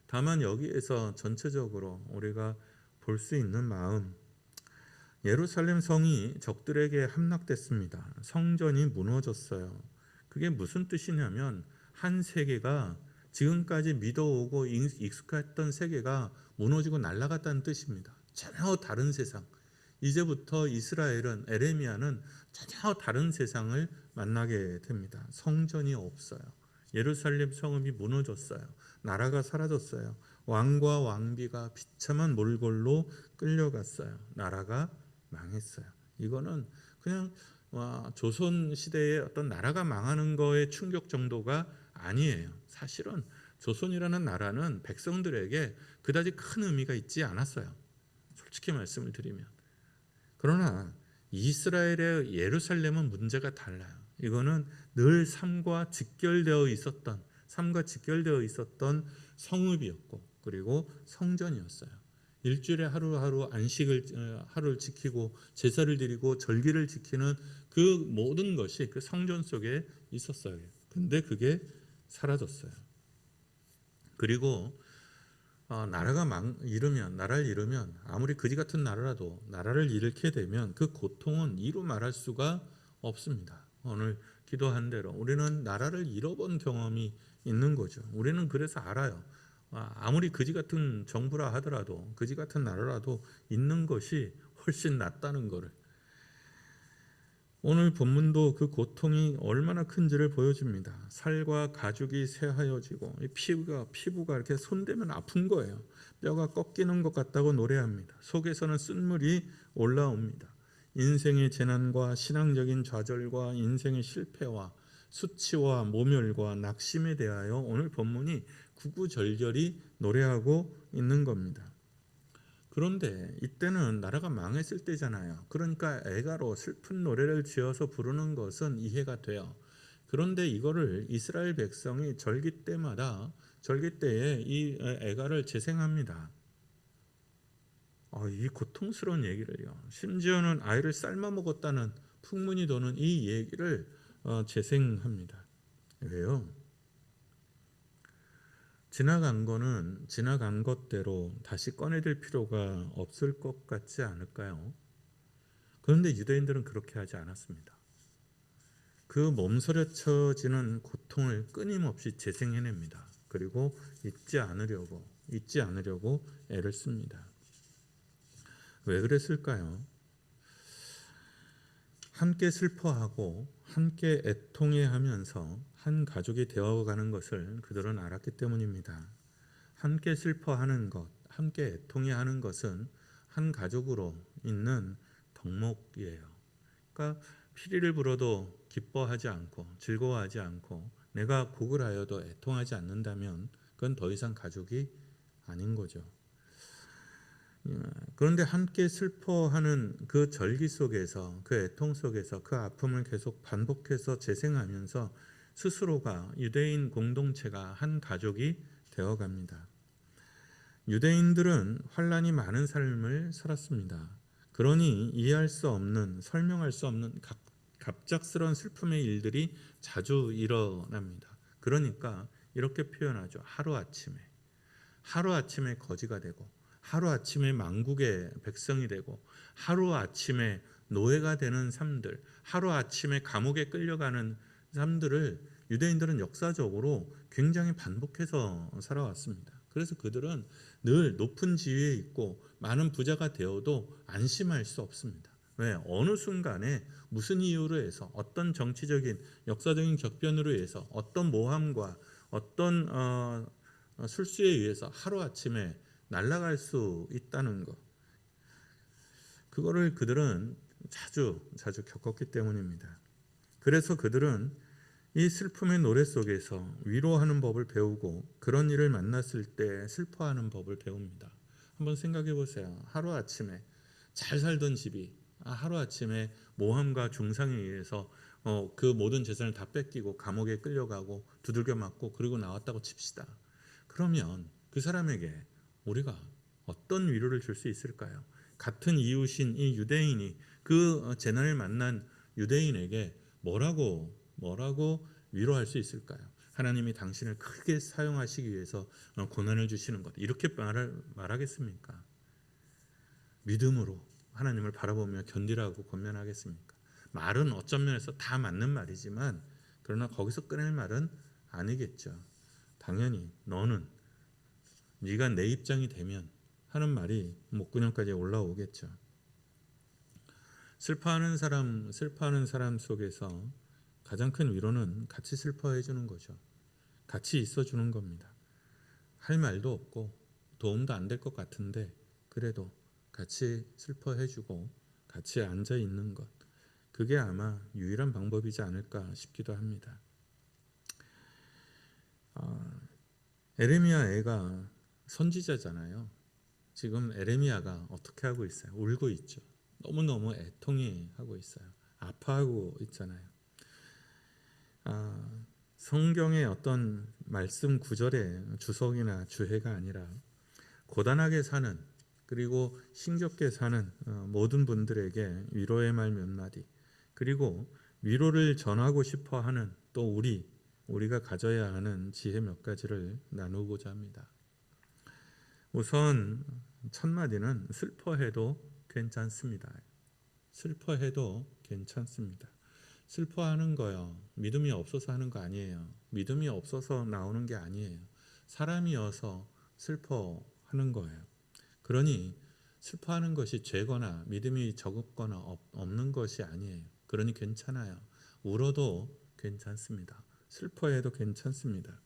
다만 여기에서 전체적으로 우리가 볼 수 있는 마음, 예루살렘 성이 적들에게 함락됐습니다. 성전이 무너졌어요. 그게 무슨 뜻이냐면 한 세계가 지금까지 믿어오고 익숙했던 세계가 무너지고 날아갔다는 뜻입니다. 전혀 다른 세상. 이제부터 이스라엘은 에레미야는 전혀 다른 세상을 만나게 됩니다. 성전이 없어요. 예루살렘 성읍이 무너졌어요. 나라가 사라졌어요. 왕과 왕비가 비참한 몰골로 끌려갔어요. 나라가 망했어요. 이거는 그냥 조선 시대의 어떤 나라가 망하는 거의 충격 정도가 아니에요. 사실은 조선이라는 나라는 백성들에게 그다지 큰 의미가 있지 않았어요. 솔직히 말씀을 드리면. 그러나 이스라엘의 예루살렘은 문제가 달라요. 이거는 늘 삶과 직결되어 있었던 성읍이었고 그리고 성전이었어요. 일주일에 하루하루 하루를 지키고 제사를 드리고 절기를 지키는 그 모든 것이 그 성전 속에 있었어요. 근데 그게 사라졌어요. 그리고 나라를 잃으면 아무리 그지 같은 나라라도 나라를 잃게 되면 그 고통은 이루 말할 수가 없습니다. 오늘 기도한 대로 우리는 나라를 잃어본 경험이 있는 거죠. 우리는 그래서 알아요. 아무리 그지 같은 정부라 하더라도 그지 같은 나라라도 있는 것이 훨씬 낫다는 것을. 오늘 본문도 그 고통이 얼마나 큰지를 보여줍니다. 살과 가죽이 새하여지고 피부가 이렇게 손대면 아픈 거예요. 뼈가 꺾이는 것 같다고 노래합니다. 속에서는 쓴물이 올라옵니다. 인생의 재난과 신앙적인 좌절과 인생의 실패와 수치와 모멸과 낙심에 대하여 오늘 본문이 구구절절히 노래하고 있는 겁니다. 그런데 이때는 나라가 망했을 때잖아요. 그러니까 애가로 슬픈 노래를 지어서 부르는 것은 이해가 돼요. 그런데 이거를 이스라엘 백성이 절기 때에 이 애가를 재생합니다. 이 고통스러운 얘기를요. 심지어는 아이를 삶아 먹었다는 풍문이 도는 이 얘기를 재생합니다. 왜요? 지나간 거는 지나간 것대로 다시 꺼내들 필요가 없을 것 같지 않을까요? 그런데 유대인들은 그렇게 하지 않았습니다. 그 몸서려쳐지는 고통을 끊임없이 재생해냅니다. 그리고 잊지 않으려고 애를 씁니다. 왜 그랬을까요? 함께 슬퍼하고 함께 애통해하면서 한 가족이 되어가는 것을 그들은 알았기 때문입니다. 함께 슬퍼하는 것, 함께 애통해하는 것은 한 가족으로 있는 덕목이에요. 그러니까 피리를 불어도 기뻐하지 않고 즐거워하지 않고 내가 곡을 하여도 애통하지 않는다면 그건 더 이상 가족이 아닌 거죠. 그런데 함께 슬퍼하는 그 절기 속에서 그 애통 속에서 그 아픔을 계속 반복해서 재생하면서 스스로가 유대인 공동체가 한 가족이 되어갑니다. 유대인들은 환란이 많은 삶을 살았습니다. 그러니 이해할 수 없는 설명할 수 없는 갑작스러운 슬픔의 일들이 자주 일어납니다. 그러니까 이렇게 표현하죠. 하루아침에 거지가 되고 하루아침에 만국의 백성이 되고 하루아침에 노예가 되는 삶들, 하루아침에 감옥에 끌려가는 삶들을 유대인들은 역사적으로 굉장히 반복해서 살아왔습니다. 그래서 그들은 늘 높은 지위에 있고 많은 부자가 되어도 안심할 수 없습니다. 왜? 어느 순간에 무슨 이유로 해서 어떤 정치적인 역사적인 격변으로 해서 어떤 모함과 어떤 술수에 의해서 하루아침에 날아갈 수 있다는 것, 그거를 그들은 자주 겪었기 때문입니다. 그래서 그들은 이 슬픔의 노래 속에서 위로하는 법을 배우고 그런 일을 만났을 때 슬퍼하는 법을 배웁니다. 한번 생각해 보세요. 하루아침에 잘 살던 집이 하루아침에 모함과 중상에 의해서 그 모든 재산을 다 뺏기고 감옥에 끌려가고 두들겨 맞고 그리고 나왔다고 칩시다. 그러면 그 사람에게 우리가 어떤 위로를 줄 수 있을까요? 같은 이웃인 이 유대인이 그 재난을 만난 유대인에게 뭐라고 위로할 수 있을까요? 하나님이 당신을 크게 사용하시기 위해서 고난을 주시는 것, 이렇게 말하겠습니까? 믿음으로 하나님을 바라보며 견디라고 권면하겠습니까? 말은 어떤 면에서 다 맞는 말이지만 그러나 거기서 꺼낼 말은 아니겠죠. 당연히 너는 네가 내 입장이 되면 하는 말이 목구녕까지 올라오겠죠. 슬퍼하는 사람 속에서 가장 큰 위로는 같이 슬퍼해 주는 거죠. 같이 있어 주는 겁니다. 할 말도 없고 도움도 안 될 것 같은데 그래도 같이 슬퍼해 주고 같이 앉아 있는 것, 그게 아마 유일한 방법이지 않을까 싶기도 합니다. 에레미야 애가 선지자잖아요. 지금 에레미야가 어떻게 하고 있어요? 울고 있죠. 너무너무 애통해 하고 있어요. 아파하고 있잖아요. 성경의 어떤 말씀 구절의 주석이나 주해가 아니라 고단하게 사는, 그리고 힘겹게 사는 모든 분들에게 위로의 말 몇 마디, 그리고 위로를 전하고 싶어 하는 또 우리가 가져야 하는 지혜 몇 가지를 나누고자 합니다. 우선 첫 마디는 슬퍼해도 괜찮습니다. 슬퍼해도 괜찮습니다. 슬퍼하는 거요, 믿음이 없어서 하는 거 아니에요. 믿음이 없어서 나오는 게 아니에요. 사람이어서 슬퍼하는 거예요. 그러니 슬퍼하는 것이 죄거나 믿음이 적었거나 없는 것이 아니에요. 그러니 괜찮아요. 울어도 괜찮습니다. 슬퍼해도 괜찮습니다.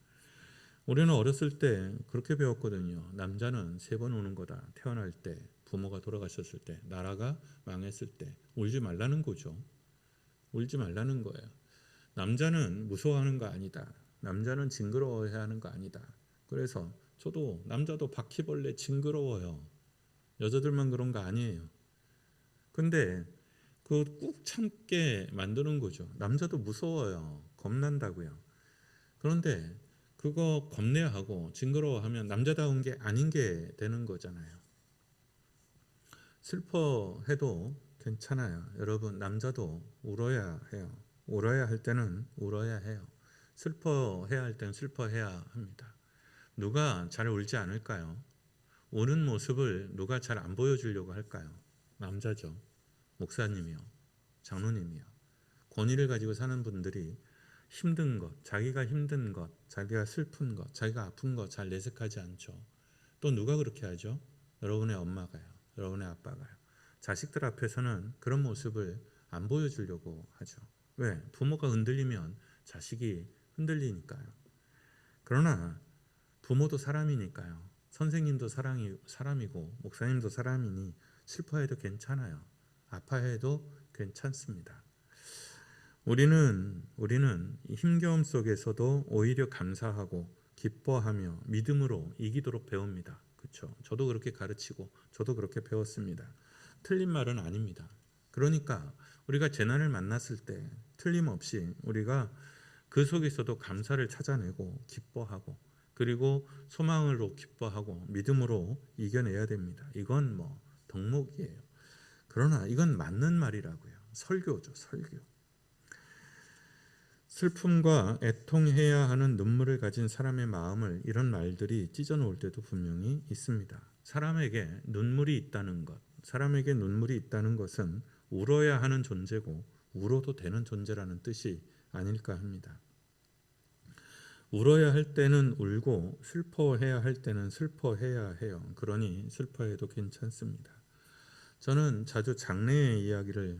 우리는 어렸을 때 그렇게 배웠거든요. 남자는 3번 우는 거다. 태어날 때, 부모가 돌아가셨을 때, 나라가 망했을 때 울지 말라는 거죠. 울지 말라는 거예요. 남자는 무서워하는 거 아니다. 남자는 징그러워해야 하는 거 아니다. 그래서 저도 남자도 바퀴벌레 징그러워요. 여자들만 그런 거 아니에요. 근데 그 꾹 참게 만드는 거죠. 남자도 무서워요. 겁난다고요. 그런데 그거 겁내하고 징그러워하면 남자다운 게 아닌 게 되는 거잖아요. 슬퍼해도 괜찮아요. 여러분, 남자도 울어야 해요. 울어야 할 때는 울어야 해요. 슬퍼해야 할 때는 슬퍼해야 합니다. 누가 잘 울지 않을까요? 우는 모습을 누가 잘 안 보여주려고 할까요? 남자죠. 목사님이요, 장로님이요. 권위를 가지고 사는 분들이 힘든 것, 자기가 힘든 것, 자기가 슬픈 것, 자기가 아픈 것 잘 내색하지 않죠. 또 누가 그렇게 하죠? 여러분의 엄마가요, 여러분의 아빠가요. 자식들 앞에서는 그런 모습을 안 보여주려고 하죠. 왜? 부모가 흔들리면 자식이 흔들리니까요. 그러나 부모도 사람이니까요. 선생님도 사람이고 목사님도 사람이니 슬퍼해도 괜찮아요. 아파해도 괜찮습니다. 우리는 힘겨움 속에서도 오히려 감사하고 기뻐하며 믿음으로 이기도록 배웁니다. 그렇죠? 저도 그렇게 가르치고 저도 그렇게 배웠습니다. 틀린 말은 아닙니다. 그러니까 우리가 재난을 만났을 때 틀림없이 우리가 그 속에서도 감사를 찾아내고 기뻐하고, 그리고 소망으로 기뻐하고 믿음으로 이겨내야 됩니다. 이건 덕목이에요. 그러나 이건 맞는 말이라고요. 설교죠, 설교. 슬픔과 애통해야 하는 눈물을 가진 사람의 마음을 이런 말들이 찢어놓을 때도 분명히 있습니다. 사람에게 눈물이 있다는 것은 울어야 하는 존재고 울어도 되는 존재라는 뜻이 아닐까 합니다. 울어야 할 때는 울고 슬퍼해야 할 때는 슬퍼해야 해요. 그러니 슬퍼해도 괜찮습니다. 저는 자주 장래의 얘기를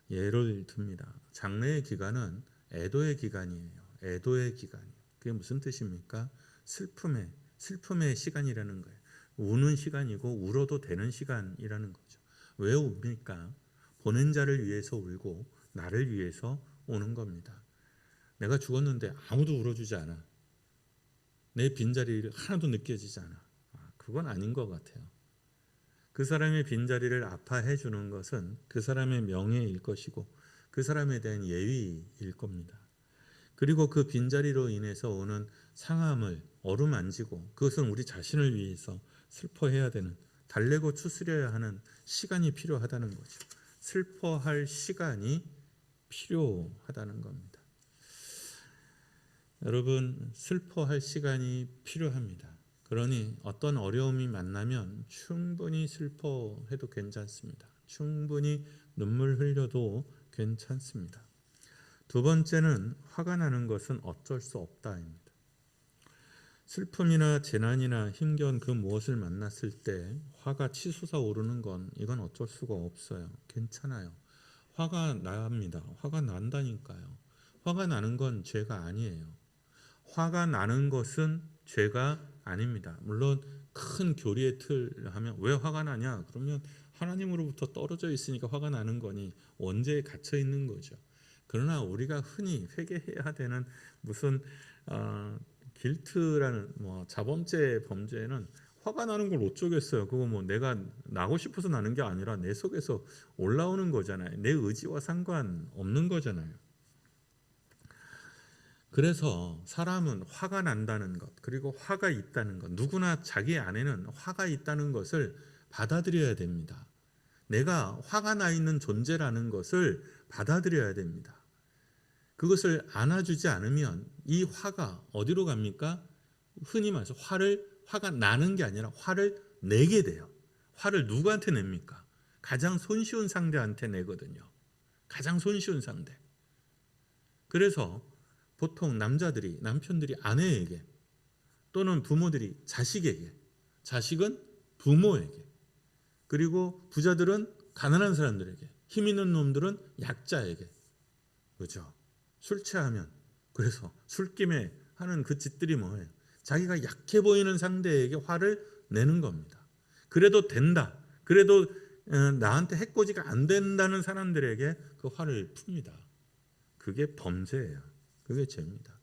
예를 듭니다. 장래의 기간은 애도의 기간이에요. 애도의 기간이에요. 그게 무슨 뜻입니까? 슬픔의 시간이라는 거예요. 우는 시간이고 울어도 되는 시간이라는 거죠. 왜 웁니까? 보낸 자를 위해서 울고 나를 위해서 우는 겁니다. 내가 죽었는데 아무도 울어주지 않아. 내 빈자리를 하나도 느껴지지 않아. 그건 아닌 것 같아요. 그 사람의 빈자리를 아파해 주는 것은 그 사람의 명예일 것이고 그 사람에 대한 예의일 겁니다. 그리고 그 빈자리로 인해서 오는 상함을 어루만지고, 그것은 우리 자신을 위해서 슬퍼해야 되는, 달래고 추스려야 하는 시간이 필요하다는 거죠. 슬퍼할 시간이 필요하다는 겁니다. 여러분, 슬퍼할 시간이 필요합니다. 그러니 어떤 어려움이 만나면 충분히 슬퍼해도 괜찮습니다. 충분히 눈물 흘려도 괜찮습니다. 두 번째는 화가 나는 것은 어쩔 수 없다입니다. 슬픔이나 재난이나 힘겨운 그 무엇을 만났을 때 화가 치솟아 오르는 건 이건 어쩔 수가 없어요. 괜찮아요. 화가 납니다. 화가 난다니까요. 화가 나는 건 죄가 아니에요. 화가 나는 것은 죄가 아닙니다. 물론 큰 교리의 틀 하면 왜 화가 나냐? 그러면 하나님으로부터 떨어져 있으니까 화가 나는 거니 원죄에 갇혀 있는 거죠. 그러나 우리가 흔히 회개해야 되는 무슨 길트라는 자범죄 범죄는 화가 나는 걸 어쩌겠어요. 그거 내가 나고 싶어서 나는 게 아니라 내 속에서 올라오는 거잖아요. 내 의지와 상관없는 거잖아요. 그래서 사람은 화가 난다는 것, 그리고 화가 있다는 것, 누구나 자기 안에는 화가 있다는 것을 받아들여야 됩니다. 내가 화가 나 있는 존재라는 것을 받아들여야 됩니다. 그것을 안아주지 않으면 이 화가 어디로 갑니까? 흔히 말해서 화가 나는 게 아니라 화를 내게 돼요. 화를 누구한테 냅니까? 가장 손쉬운 상대한테 내거든요. 가장 손쉬운 상대. 그래서 보통 남편들이 아내에게, 또는 부모들이 자식에게, 자식은 부모에게, 그리고 부자들은 가난한 사람들에게, 힘 있는 놈들은 약자에게. 그렇죠? 술 취하면, 그래서 술김에 하는 그 짓들이 뭐예요? 자기가 약해 보이는 상대에게 화를 내는 겁니다. 그래도 된다, 그래도 나한테 해코지가 안 된다는 사람들에게 그 화를 풉니다. 그게 범죄예요. 그게 죄입니다.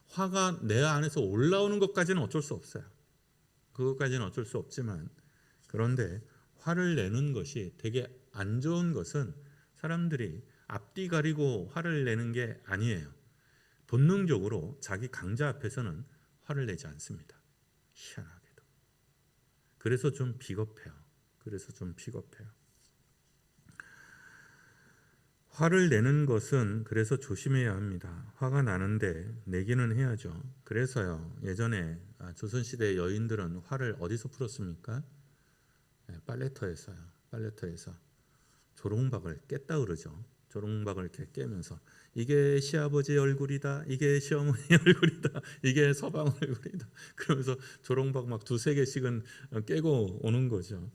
화가 내 안에서 올라오는 것까지는 어쩔 수 없어요. 그것까지는 어쩔 수 없지만, 그런데 화를 내는 것이 되게 안 좋은 것은 사람들이 앞뒤 가리고 화를 내는 게 아니에요. 본능적으로 자기 강자 앞에서는 화를 내지 않습니다. 희한하게도. 그래서 좀 비겁해요. 화를 내는 것은 그래서 조심해야 합니다. 화가 나는데 내기는 해야죠. 그래서요, 예전에 조선시대 여인들은 화를 어디서 풀었습니까? 빨래터에서요. 빨래터에서 조롱박을 깼다 그러죠. 조롱박을 이렇게 깨면서 이게 시아버지 얼굴이다, 이게 시어머니 얼굴이다, 이게 서방 얼굴이다, 그러면서 조롱박 막 2-3개씩은 깨고 오는 거죠.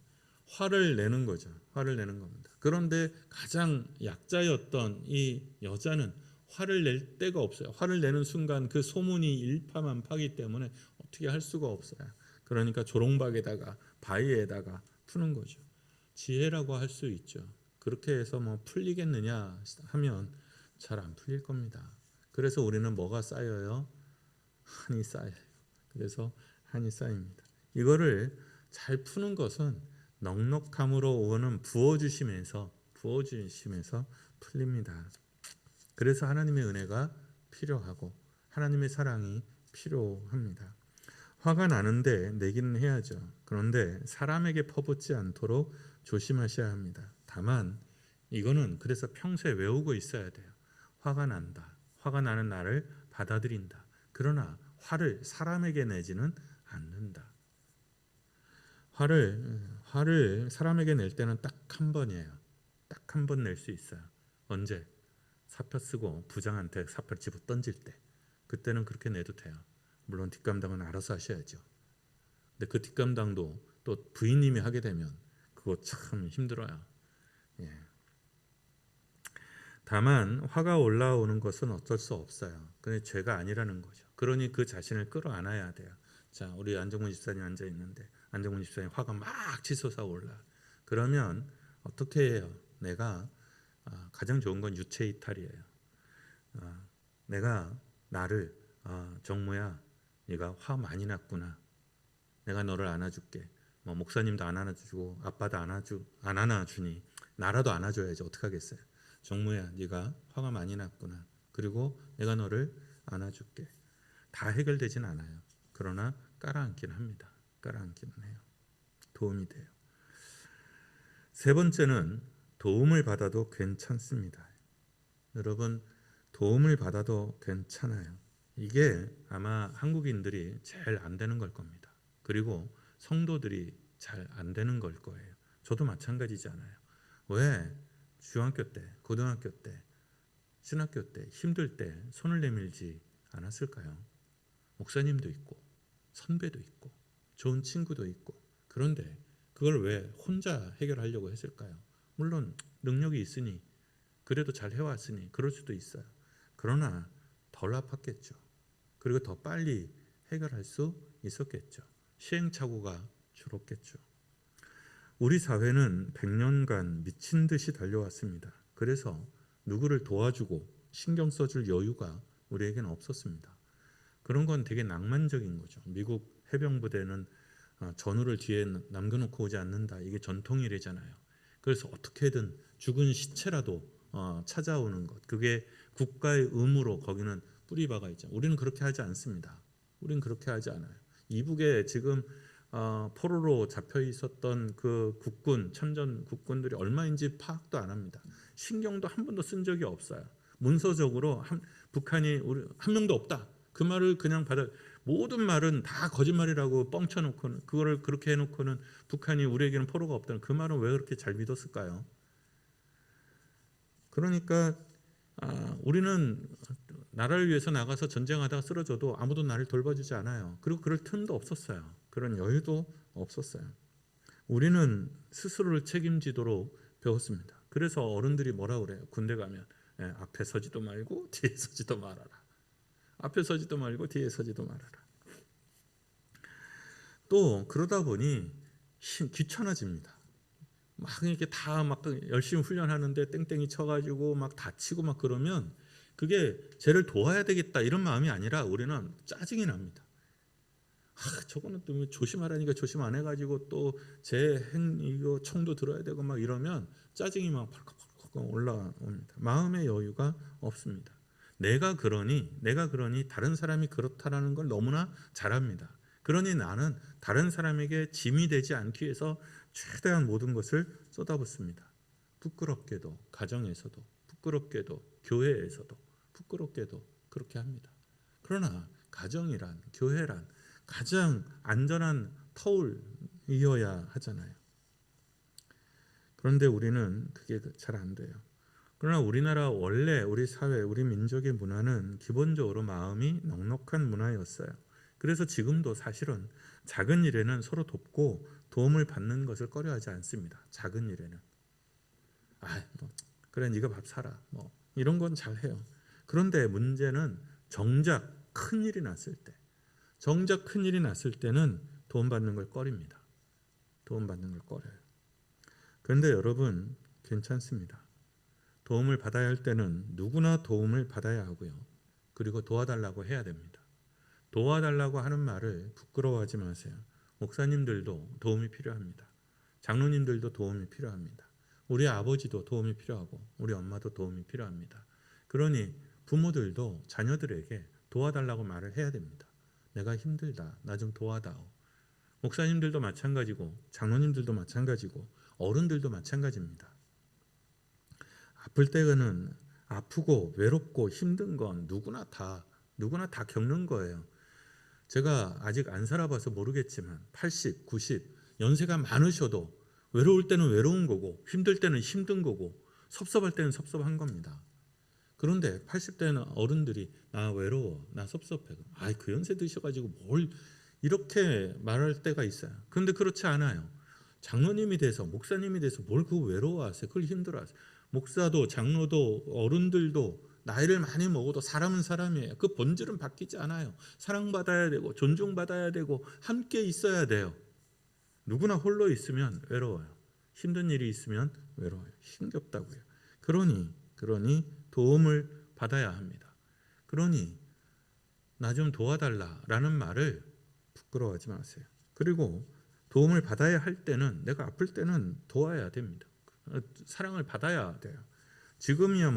화를 내는 거죠. 화를 내는 겁니다. 그런데 가장 약자였던 이 여자는 화를 낼 데가 없어요. 화를 내는 순간 그 소문이 일파만파기 때문에 어떻게 할 수가 없어요. 그러니까 조롱박에다가 바위에다가 푸는 거죠. 지혜라고 할 수 있죠. 그렇게 해서 풀리겠느냐 하면 잘 안 풀릴 겁니다. 그래서 우리는 뭐가 쌓여요? 한이 쌓여요. 그래서 한이 쌓입니다. 이거를 잘 푸는 것은 넉넉함으로 오는 부어주심에서 풀립니다. 그래서 하나님의 은혜가 필요하고 하나님의 사랑이 필요합니다. 화가 나는데 내기는 해야죠. 그런데 사람에게 퍼붓지 않도록 조심하셔야 합니다. 다만 이거는 그래서 평소에 외우고 있어야 돼요. 화가 난다. 화가 나는 나를 받아들인다. 그러나 화를 사람에게 내지는 않는다. 화를 사람에게 낼 때는 딱 한 번이에요. 딱 한 번 낼 수 있어요. 언제? 사표 쓰고 부장한테 사표를 집어 던질 때. 그때는 그렇게 내도 돼요. 물론 뒷감당은 알아서 하셔야죠. 근데 그 뒷감당도 또 부인님이 하게 되면 그거 참 힘들어요. 예. 다만 화가 올라오는 것은 어쩔 수 없어요. 그게 죄가 아니라는 거죠. 그러니 그 자신을 끌어안아야 돼요. 자, 우리 안정문 집사님 앉아 있는데 안정문 집사님 화가 막 치솟아 올라. 그러면 어떻게 해요? 내가 가장 좋은 건 유체 이탈이에요. 내가 나를 정모야, 네가 화 많이 났구나. 내가 너를 안아줄게. 목사님도 안 안아주고 아빠도 안 안아주니 나라도 안아줘야지. 어떡하겠어요. 정모야, 네가 화가 많이 났구나. 그리고 내가 너를 안아줄게. 다 해결되진 않아요. 그러나 깔아앉기는 합니다. 깔아앉기는 해요. 도움이 돼요. 세 번째는 도움을 받아도 괜찮습니다. 여러분, 도움을 받아도 괜찮아요. 이게 아마 한국인들이 제일 안 되는 걸 겁니다. 그리고 성도들이 잘 안 되는 걸 거예요. 저도 마찬가지잖아요. 왜 중학교 때, 고등학교 때, 신학교 때 힘들 때 손을 내밀지 않았을까요? 목사님도 있고 선배도 있고 좋은 친구도 있고. 그런데 그걸 왜 혼자 해결하려고 했을까요? 물론 능력이 있으니, 그래도 잘 해왔으니 그럴 수도 있어요. 그러나 덜 아팠겠죠. 그리고 더 빨리 해결할 수 있었겠죠. 시행착오가 줄었겠죠. 우리 사회는 100년간 미친 듯이 달려왔습니다. 그래서 누구를 도와주고 신경 써줄 여유가 우리에게는 없었습니다. 그런 건 되게 낭만적인 거죠. 미국 해병부대는 전우를 뒤에 남겨놓고 오지 않는다. 이게 전통이래잖아요. 그래서 어떻게든 죽은 시체라도 찾아오는 것. 그게 국가의 의무로 거기는 뿌리박아 있죠. 우리는 그렇게 하지 않습니다. 우리는 그렇게 하지 않아요. 이북에 지금 포로로 잡혀 있었던 그 국군, 참전 국군들이 얼마인지 파악도 안 합니다. 신경도 한 번도 쓴 적이 없어요. 문서적으로 북한이 우리 한 명도 없다. 그 말을 그냥 받아. 모든 말은 다 거짓말이라고 뻥쳐놓고는 그거를 그렇게 해놓고는 북한이 우리에게는 포로가 없다는 그 말은 왜 그렇게 잘 믿었을까요? 그러니까 우리는 나라를 위해서 나가서 전쟁하다가 쓰러져도 아무도 나를 돌봐주지 않아요. 그리고 그럴 틈도 없었어요. 그런 여유도 없었어요. 우리는 스스로를 책임지도록 배웠습니다. 그래서 어른들이 뭐라 그래요? 군대 가면 앞에 서지도 말고 뒤에 서지도 말아라. 앞에 서지도 말고 뒤에 서지도 말아라. 또 그러다 보니 귀찮아집니다. 막 이렇게 다 막 열심히 훈련하는데 땡땡이 쳐가지고 막 다치고 막 그러면 그게 쟤를 도와야 되겠다 이런 마음이 아니라 우리는 짜증이 납니다. 저거는 또 조심하라니까 조심 안 해가지고 또 제 이거 총도 들어야 되고 막 이러면 짜증이 막 펄컥펄컥 올라옵니다. 마음의 여유가 없습니다. 내가 그러니 다른 사람이 그렇다라는 걸 너무나 잘 압니다. 그러니 나는 다른 사람에게 짐이 되지 않기 위해서 최대한 모든 것을 쏟아붓습니다. 부끄럽게도 가정에서도 부끄럽게도 교회에서도 부끄럽게도 그렇게 합니다. 그러나 가정이란 교회란 가장 안전한 터울이어야 하잖아요. 그런데 우리는 그게 잘 안 돼요. 그러나 우리나라 원래 우리 사회, 우리 민족의 문화는 기본적으로 마음이 넉넉한 문화였어요. 그래서 지금도 사실은 작은 일에는 서로 돕고 도움을 받는 것을 꺼려하지 않습니다. 작은 일에는 그래 네가 밥 사라 이런 건 잘해요. 그런데 문제는 정작 큰 일이 났을 때는 도움받는 걸 꺼립니다. 도움받는 걸 꺼려요. 그런데 여러분 괜찮습니다. 도움을 받아야 할 때는 누구나 도움을 받아야 하고요. 그리고 도와달라고 해야 됩니다. 도와달라고 하는 말을 부끄러워하지 마세요. 목사님들도 도움이 필요합니다. 장로님들도 도움이 필요합니다. 우리 아버지도 도움이 필요하고 우리 엄마도 도움이 필요합니다. 그러니 부모들도 자녀들에게 도와달라고 말을 해야 됩니다. 내가 힘들다. 나 좀 도와다오. 목사님들도 마찬가지고 장로님들도 마찬가지고 어른들도 마찬가지입니다. 아플 때는 아프고 외롭고 힘든 건 누구나 다 겪는 거예요. 제가 아직 안 살아봐서 모르겠지만 80, 90 연세가 많으셔도 외로울 때는 외로운 거고 힘들 때는 힘든 거고 섭섭할 때는 섭섭한 겁니다. 그런데 80대는 어른들이 나 외로워, 나 섭섭해. 그 연세 드셔가지고 뭘 이렇게 말할 때가 있어요. 그런데 그렇지 않아요. 장로님이 돼서 목사님이 돼서 뭘 그거 외로워하세요? 그걸 힘들어하세요? 목사도 장로도 어른들도 나이를 많이 먹어도 사람은 사람이에요. 그 본질은 바뀌지 않아요. 사랑받아야 되고 존중받아야 되고 함께 있어야 돼요. 누구나 홀로 있으면 외로워요. 힘든 일이 있으면 외로워요. 힘겹다고요. 그러니 도움을 받아야 합니다. 그러니 나 좀 도와달라라는 말을 부끄러워하지 마세요. 그리고 도움을 받아야 할 때는 내가 아플 때는 도와야 됩니다. 사랑을 받아야 돼요. 지금이야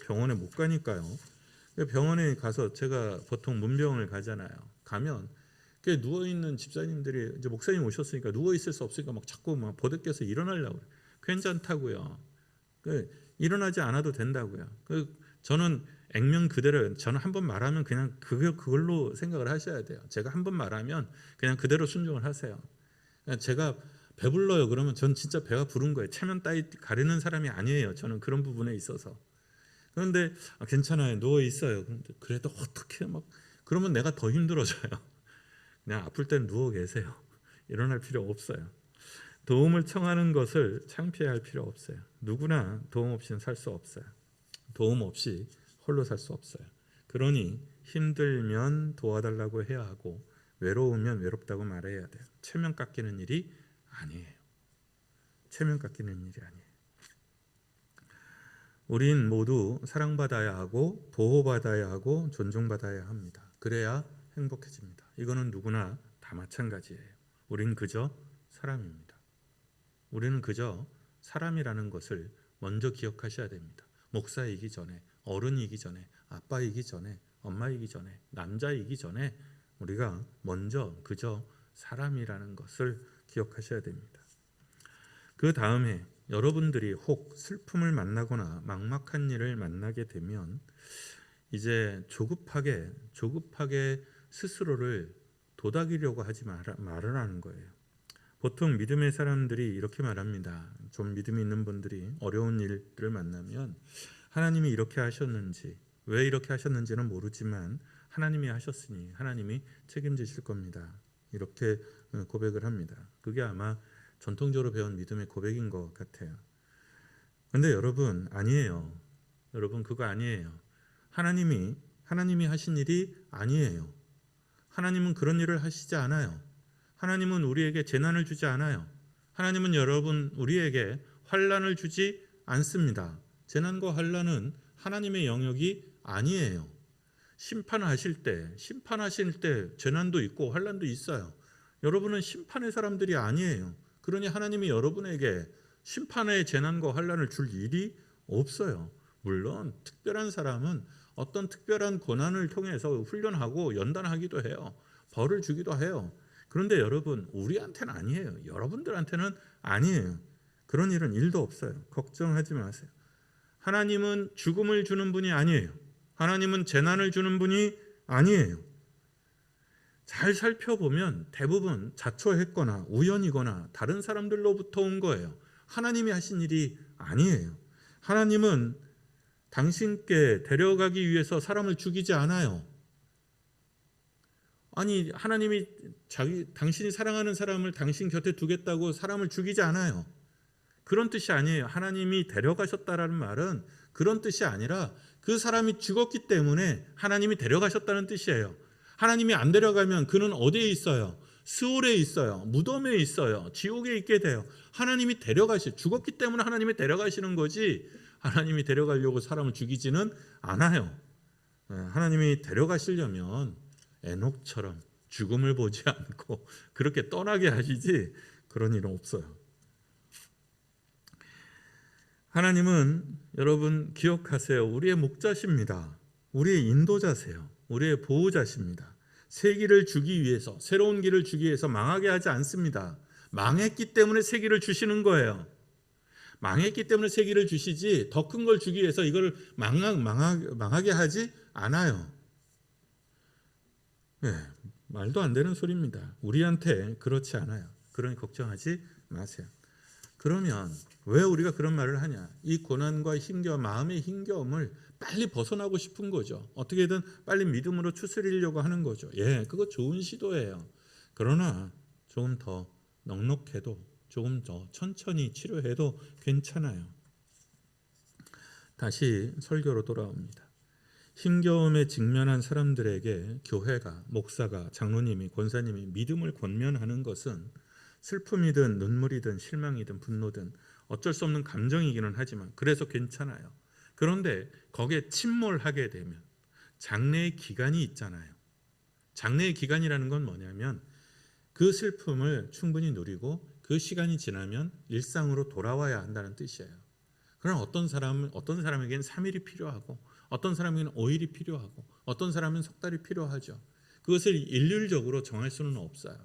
병원에 못 가니까요. 병원에 가서 제가 보통 문병을 가잖아요. 가면 누워 있는 집사님들이 이제 목사님 오셨으니까 누워 있을 수 없으니까 자꾸 버득껴서 일어나려고 그래요. 괜찮다고요. 일어나지 않아도 된다고요. 저는 액면 그대로 저는 한번 말하면 그냥 그걸로 생각을 하셔야 돼요. 제가 한번 말하면 그냥 그대로 순종을 하세요. 제가 배불러요 그러면 전 진짜 배가 부른 거예요. 체면 따위 가리는 사람이 아니에요. 저는 그런 부분에 있어서. 그런데 괜찮아요. 누워 있어요. 그래도 어떻게 그러면 내가 더 힘들어져요. 그냥 아플 땐 누워 계세요. 일어날 필요 없어요. 도움을 청하는 것을 창피할 필요 없어요. 누구나 도움 없이는 살 수 없어요. 도움 없이 홀로 살 수 없어요. 그러니 힘들면 도와달라고 해야 하고 외로우면 외롭다고 말해야 돼요. 체면 깎이는 일이 아니에요. 체면 깎이는 일이 아니에요. 우린 모두 사랑받아야 하고 보호받아야 하고 존중받아야 합니다. 그래야 행복해집니다. 이거는 누구나 다 마찬가지예요. 우린 그저 사람입니다. 우리는 그저 사람이라는 것을 먼저 기억하셔야 됩니다. 목사이기 전에, 어른이기 전에, 아빠이기 전에, 엄마이기 전에, 남자이기 전에 우리가 먼저 그저 사람이라는 것을 기억하셔야 됩니다. 그 다음에 여러분들이 혹 슬픔을 만나거나 막막한 일을 만나게 되면 이제 조급하게 스스로를 도닥이려고 하지 말으라는 거예요. 보통 믿음의 사람들이 이렇게 말합니다. 좀 믿음이 있는 분들이 어려운 일들을 만나면 하나님이 이렇게 하셨는지, 왜 이렇게 하셨는지는 모르지만 하나님이 하셨으니 하나님이 책임지실 겁니다. 이렇게 고백을 합니다. 그게 아마 전통적으로 배운 믿음의 고백인 것 같아요. 그런데 여러분, 아니에요. 여러분, 그거 아니에요. 하나님이 하신 일이 아니에요. 하나님은 그런 일을 하시지 않아요. 하나님은 우리에게 재난을 주지 않아요. 하나님은 우리에게 환난을 주지 않습니다. 재난과 환난은 하나님의 영역이 아니에요. 심판하실 때 재난도 있고 환난도 있어요. 여러분은 심판의 사람들이 아니에요. 그러니 하나님이 여러분에게 심판의 재난과 환난을 줄 일이 없어요. 물론 특별한 사람은 어떤 특별한 고난을 통해서 훈련하고 연단하기도 해요. 벌을 주기도 해요. 그런데 여러분, 우리한테는 아니에요. 여러분들한테는 아니에요. 그런 일은 1도 없어요. 걱정하지 마세요. 하나님은 죽음을 주는 분이 아니에요. 하나님은 재난을 주는 분이 아니에요. 잘 살펴보면 대부분 자초했거나 우연이거나 다른 사람들로부터 온 거예요. 하나님이 하신 일이 아니에요. 하나님은 당신께 데려가기 위해서 사람을 죽이지 않아요. 아니, 하나님이 당신이 사랑하는 사람을 당신 곁에 두겠다고 사람을 죽이지 않아요. 그런 뜻이 아니에요. 하나님이 데려가셨다라는 말은 그런 뜻이 아니라 그 사람이 죽었기 때문에 하나님이 데려가셨다는 뜻이에요. 하나님이 안 데려가면 그는 어디에 있어요? 스올에 있어요. 무덤에 있어요. 지옥에 있게 돼요. 하나님이 죽었기 때문에 하나님이 데려가시는 거지, 하나님이 데려가려고 사람을 죽이지는 않아요. 하나님이 데려가시려면 에녹처럼 죽음을 보지 않고 그렇게 떠나게 하시지, 그런 일은 없어요. 하나님은, 여러분 기억하세요, 우리의 목자십니다. 우리의 인도자세요. 우리의 보호자십니다. 새 길을 주기 위해서, 새로운 길을 주기 위해서 망하게 하지 않습니다. 망했기 때문에 새 길을 주시는 거예요. 망했기 때문에 새 길을 주시지 더 큰 걸 주기 위해서 이걸 망하게 하지 않아요. 네, 말도 안 되는 소리입니다. 우리한테 그렇지 않아요. 그러니 걱정하지 마세요. 그러면 왜 우리가 그런 말을 하냐? 이 고난과 힘겨움, 마음의 힘겨움을 빨리 벗어나고 싶은 거죠. 어떻게든 빨리 믿음으로 추스리려고 하는 거죠. 그거 좋은 시도예요. 그러나 조금 더 넉넉해도, 조금 더 천천히 치료해도 괜찮아요. 다시 설교로 돌아옵니다. 힘겨움에 직면한 사람들에게 교회가, 목사가, 장로님이, 권사님이 믿음을 권면하는 것은 슬픔이든 눈물이든 실망이든 분노든 어쩔 수 없는 감정이기는 하지만 그래서 괜찮아요. 그런데 거기에 침몰하게 되면 장래의 기간이 있잖아요. 장래의 기간이라는 건 뭐냐면 그 슬픔을 충분히 누리고 그 시간이 지나면 일상으로 돌아와야 한다는 뜻이에요. 그러나 어떤 사람에게는 3일이 필요하고 어떤 사람에게는 5일이 필요하고 어떤 사람은 석 달이 필요하죠. 그것을 일률적으로 정할 수는 없어요.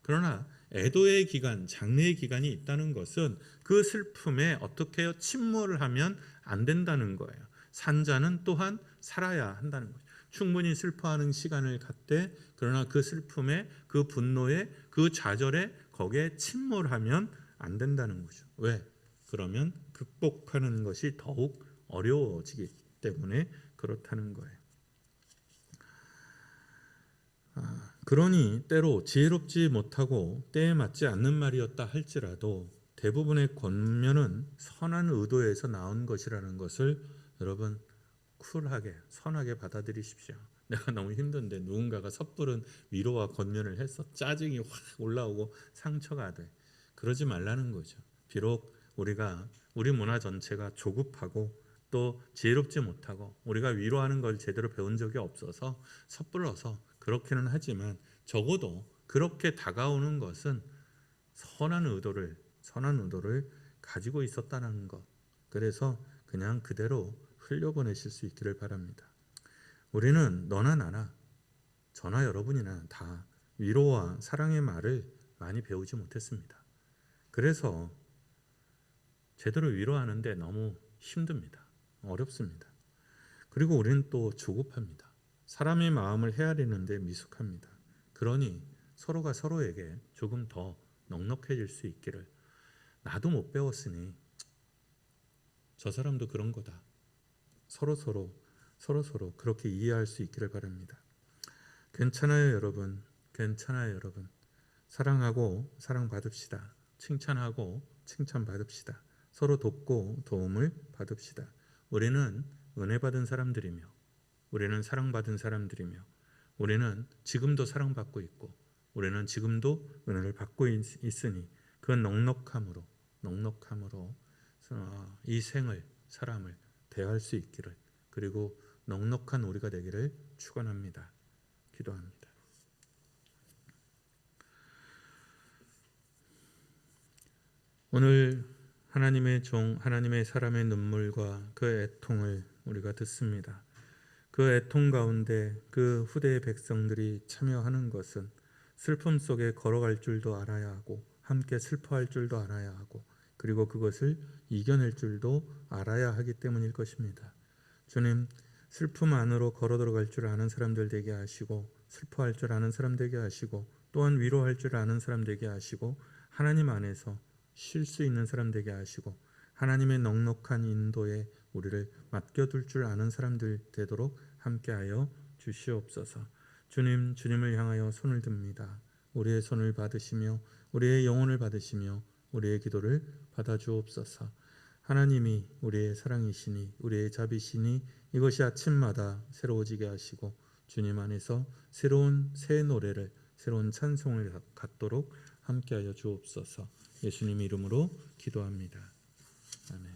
그러나 애도의 기간, 장래의 기간이 있다는 것은 그 슬픔에 어떻게 해요? 침몰을 하면 안 된다는 거예요. 산자는 또한 살아야 한다는 거죠. 충분히 슬퍼하는 시간을 갖되, 그러나 그 슬픔에, 그 분노에, 그 좌절에 거기에 침몰하면 안 된다는 거죠. 왜? 그러면 극복하는 것이 더욱 어려워지기 때문에 그렇다는 거예요. 그러니 때로 지혜롭지 못하고 때에 맞지 않는 말이었다 할지라도 대부분의 권면은 선한 의도에서 나온 것이라는 것을 여러분 쿨하게, 선하게 받아들이십시오. 내가 너무 힘든데 누군가가 섣부른 위로와 권면을 해서 짜증이 확 올라오고 상처가 돼. 그러지 말라는 거죠. 비록 우리 문화 전체가 조급하고 또 지혜롭지 못하고 우리가 위로하는 걸 제대로 배운 적이 없어서 섣불러서 그렇게는 하지만 적어도 그렇게 다가오는 것은 선한 의도를 가지고 있었다는 것. 그래서 그냥 그대로 흘려보내실 수 있기를 바랍니다. 우리는 너나 나나 저나 여러분이나 다 위로와 사랑의 말을 많이 배우지 못했습니다. 그래서 제대로 위로하는데 너무 힘듭니다. 어렵습니다. 그리고 우리는 또 조급합니다. 사람의 마음을 헤아리는데 미숙합니다. 그러니 서로가 서로에게 조금 더 넉넉해질 수 있기를, 나도 못 배웠으니 저 사람도 그런 거다, 서로 그렇게 이해할 수 있기를 바랍니다. 괜찮아요 여러분, 괜찮아요 여러분. 사랑하고 사랑받읍시다. 칭찬하고 칭찬받읍시다. 서로 돕고 도움을 받읍시다. 우리는 은혜 받은 사람들이며 우리는 사랑받은 사람들이며 우리는 지금도 사랑받고 있고 우리는 지금도 은혜를 받고 있으니 그 넉넉함으로 이 생을, 사람을 대할 수 있기를, 그리고 넉넉한 우리가 되기를 축원합니다. 기도합니다. 오늘 하나님의 종, 하나님의 사람의 눈물과 그 애통을 우리가 듣습니다. 그 애통 가운데 그 후대의 백성들이 참여하는 것은 슬픔 속에 걸어갈 줄도 알아야 하고 함께 슬퍼할 줄도 알아야 하고 그리고 그것을 이겨낼 줄도 알아야 하기 때문일 것입니다. 주님, 슬픔 안으로 걸어 들어갈 줄 아는 사람들 되게 하시고 슬퍼할 줄 아는 사람 되게 하시고 또한 위로할 줄 아는 사람 되게 하시고 하나님 안에서 쉴 수 있는 사람 되게 하시고 하나님의 넉넉한 인도에 우리를 맡겨둘 줄 아는 사람들 되도록 함께하여 주시옵소서. 주님, 주님을 향하여 손을 듭니다. 우리의 손을 받으시며 우리의 영혼을 받으시며 우리의 기도를 받아주옵소서. 하나님이 우리의 사랑이시니 우리의 자비시니 이것이 아침마다 새로워지게 하시고 주님 안에서 새로운 새 노래를, 새로운 찬송을 갖도록 함께하여 주옵소서. 예수님 이름으로 기도합니다. 아멘.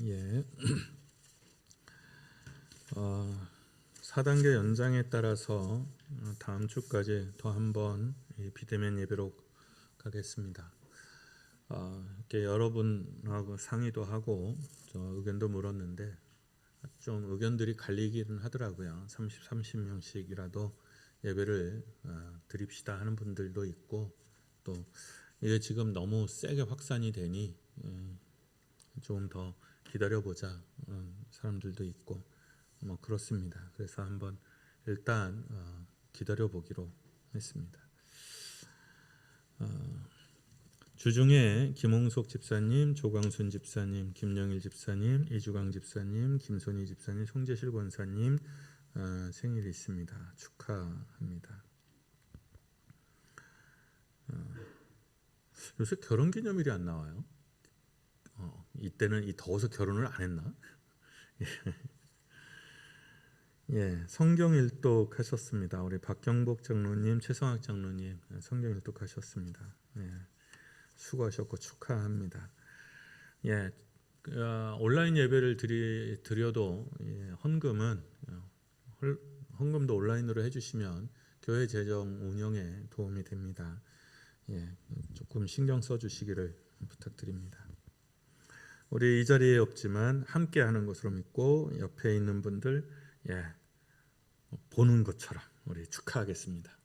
예. 4단계 연장에 따라서 다음 주까지 더 한번 비대면 예배로 가겠습니다. 이렇게 여러분하고 상의도 하고 의견도 물었는데 좀 의견들이 갈리기는 하더라고요. 30명씩이라도 예배를 드립시다 하는 분들도 있고 또 이게 지금 너무 세게 확산이 되니 좀 더 기다려보자 사람들도 있고 뭐 그렇습니다. 그래서 한번 일단 기다려보기로 했습니다. 주중에 김홍석 집사님, 조광순 집사님, 김영일 집사님, 이주강 집사님, 김선희 집사님, 송재실 권사님 생일이 있습니다. 축하합니다. 요새 결혼기념일이 안 나와요. 이때는 이 더워서 결혼을 안 했나? 예, 성경일독 하셨습니다. 우리 박경복 장로님, 최성학 장로님 성경일독 하셨습니다. 예, 수고하셨고 축하합니다. 예, 온라인 예배를 드려도 헌금도 온라인으로 해주시면 교회 재정 운영에 도움이 됩니다. 예, 조금 신경 써주시기를 부탁드립니다. 우리 이 자리에 없지만 함께하는 것으로 믿고 옆에 있는 분들 보는 것처럼 우리 축하하겠습니다.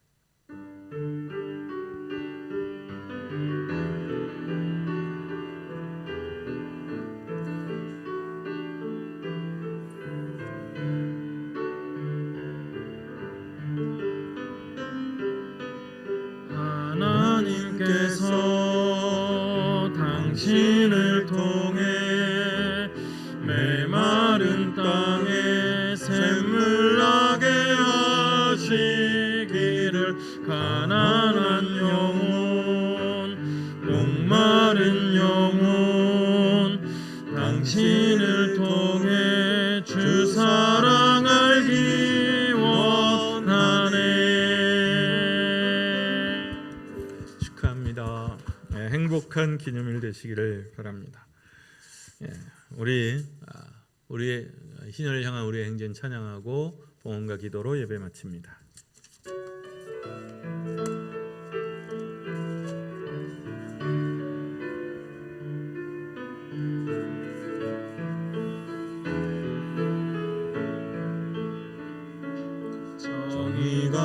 하나님께서 당신을 통해 메마른 땅에 샘물 나게 하시기를 가난한 영혼, 목마른 영혼 당신을 통해 주 사랑하 행복한 기념일 되시기를 바랍니다. 예, 우리의 희년을 향한 우리의 행진 찬양하고 봉헌과 기도로 예배 마칩니다. 정의가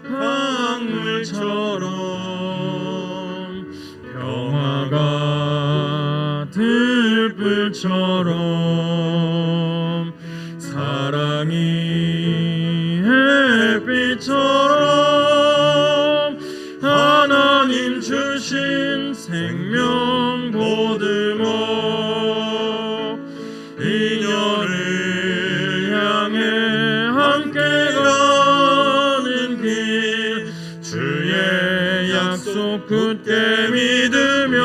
강물처럼 평화가 들불처럼 사랑이 햇빛처럼 하나님 주신 생명 보듬어 인연을 향해 함께 가는 길 주의 약속 굳게 믿으며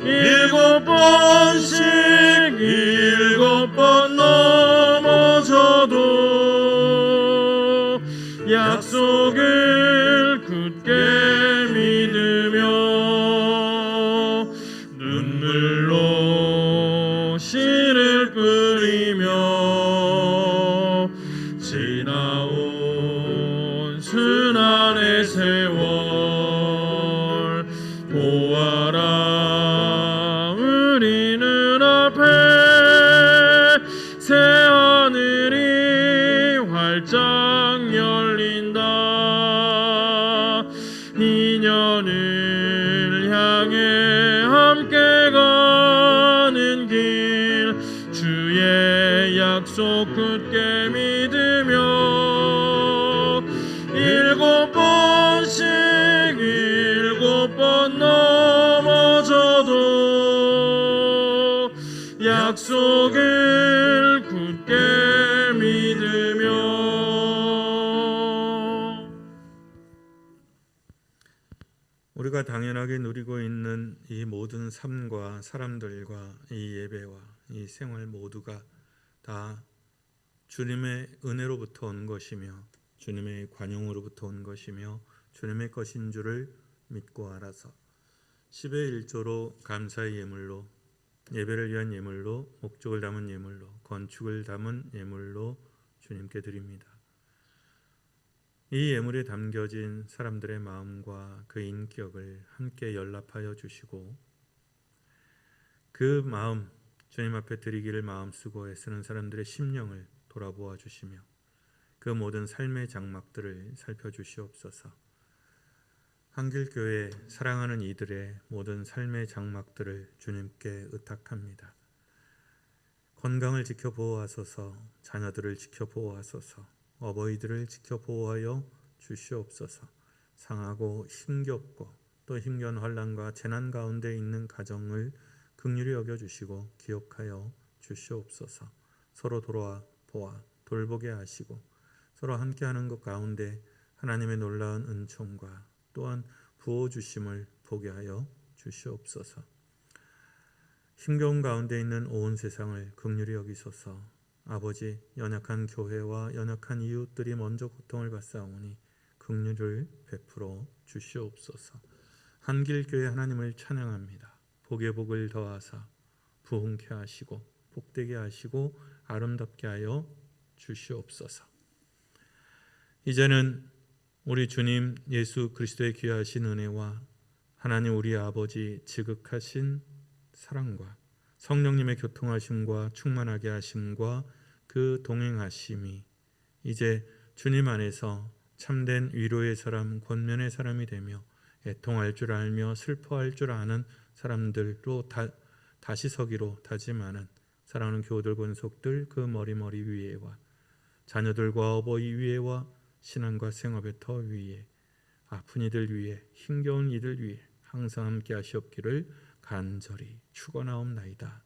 7번씩 7번 넘어져도 약속을 굳게 믿으며 눈물로 씨를 뿌리며 지나온 순환의 세월 보아라 우리 눈앞에 새하늘이 활짝 열린다. 인연을 향해 함께 가는 길 주의 약속 굳게 믿으며 7번씩 7번 넘어져도 약속을 굳게 믿으며 우리가 당연하게 누리고 있는 이 모든 삶과 사람들과 이 예배와 이 생활 모두가 다 주님의 은혜로부터 온 것이며 주님의 관용으로부터 온 것이며 주님의 것인 줄을 믿고 알아서 10의 1조로 감사의 예물로 예배를 위한 예물로 목적을 담은 예물로 건축을 담은 예물로 주님께 드립니다. 이 예물에 담겨진 사람들의 마음과 그 인격을 함께 연락하여 주시고 그 마음 주님 앞에 드리기를 마음쓰고 애쓰는 사람들의 심령을 돌아보아 주시며 그 모든 삶의 장막들을 살펴주시옵소서. 한길교회 사랑하는 이들의 모든 삶의 장막들을 주님께 의탁합니다. 건강을 지켜 보호하소서. 자녀들을 지켜 보호하소서. 어버이들을 지켜 보호하여 주시옵소서. 상하고 힘겹고 또 힘겨운 환난과 재난 가운데 있는 가정을 긍휼히 여겨주시고 기억하여 주시옵소서. 서로 돌아와 보아 돌보게 하시고 서로 함께하는 것 가운데 하나님의 놀라운 은총과 또한 부어주심을 보게 하여 주시옵소서. 힘겨운 가운데 있는 온 세상을 긍휼히 여기소서. 아버지, 연약한 교회와 연약한 이웃들이 먼저 고통을 받사오니 긍휼을 베풀어 주시옵소서. 한길교회 하나님을 찬양합니다. 복에 복을 더하사 부흥케 하시고 복되게 하시고 아름답게 하여 주시옵소서. 이제는 우리 주님 예수 그리스도의 귀하신 은혜와 하나님 우리 아버지 지극하신 사랑과 성령님의 교통하심과 충만하게 하심과 그 동행하심이 이제 주님 안에서 참된 위로의 사람, 권면의 사람이 되며 애통할 줄 알며 슬퍼할 줄 아는 사람들로 다시 서기로 다짐하는 사랑하는 교우들 권속들 그 머리 위에와 자녀들과 어버이 위에와 신앙과 생업의 터 위에 아픈 이들 위에 힘겨운 이들 위에 항상 함께 하시옵기를 간절히 축원하옵나이다.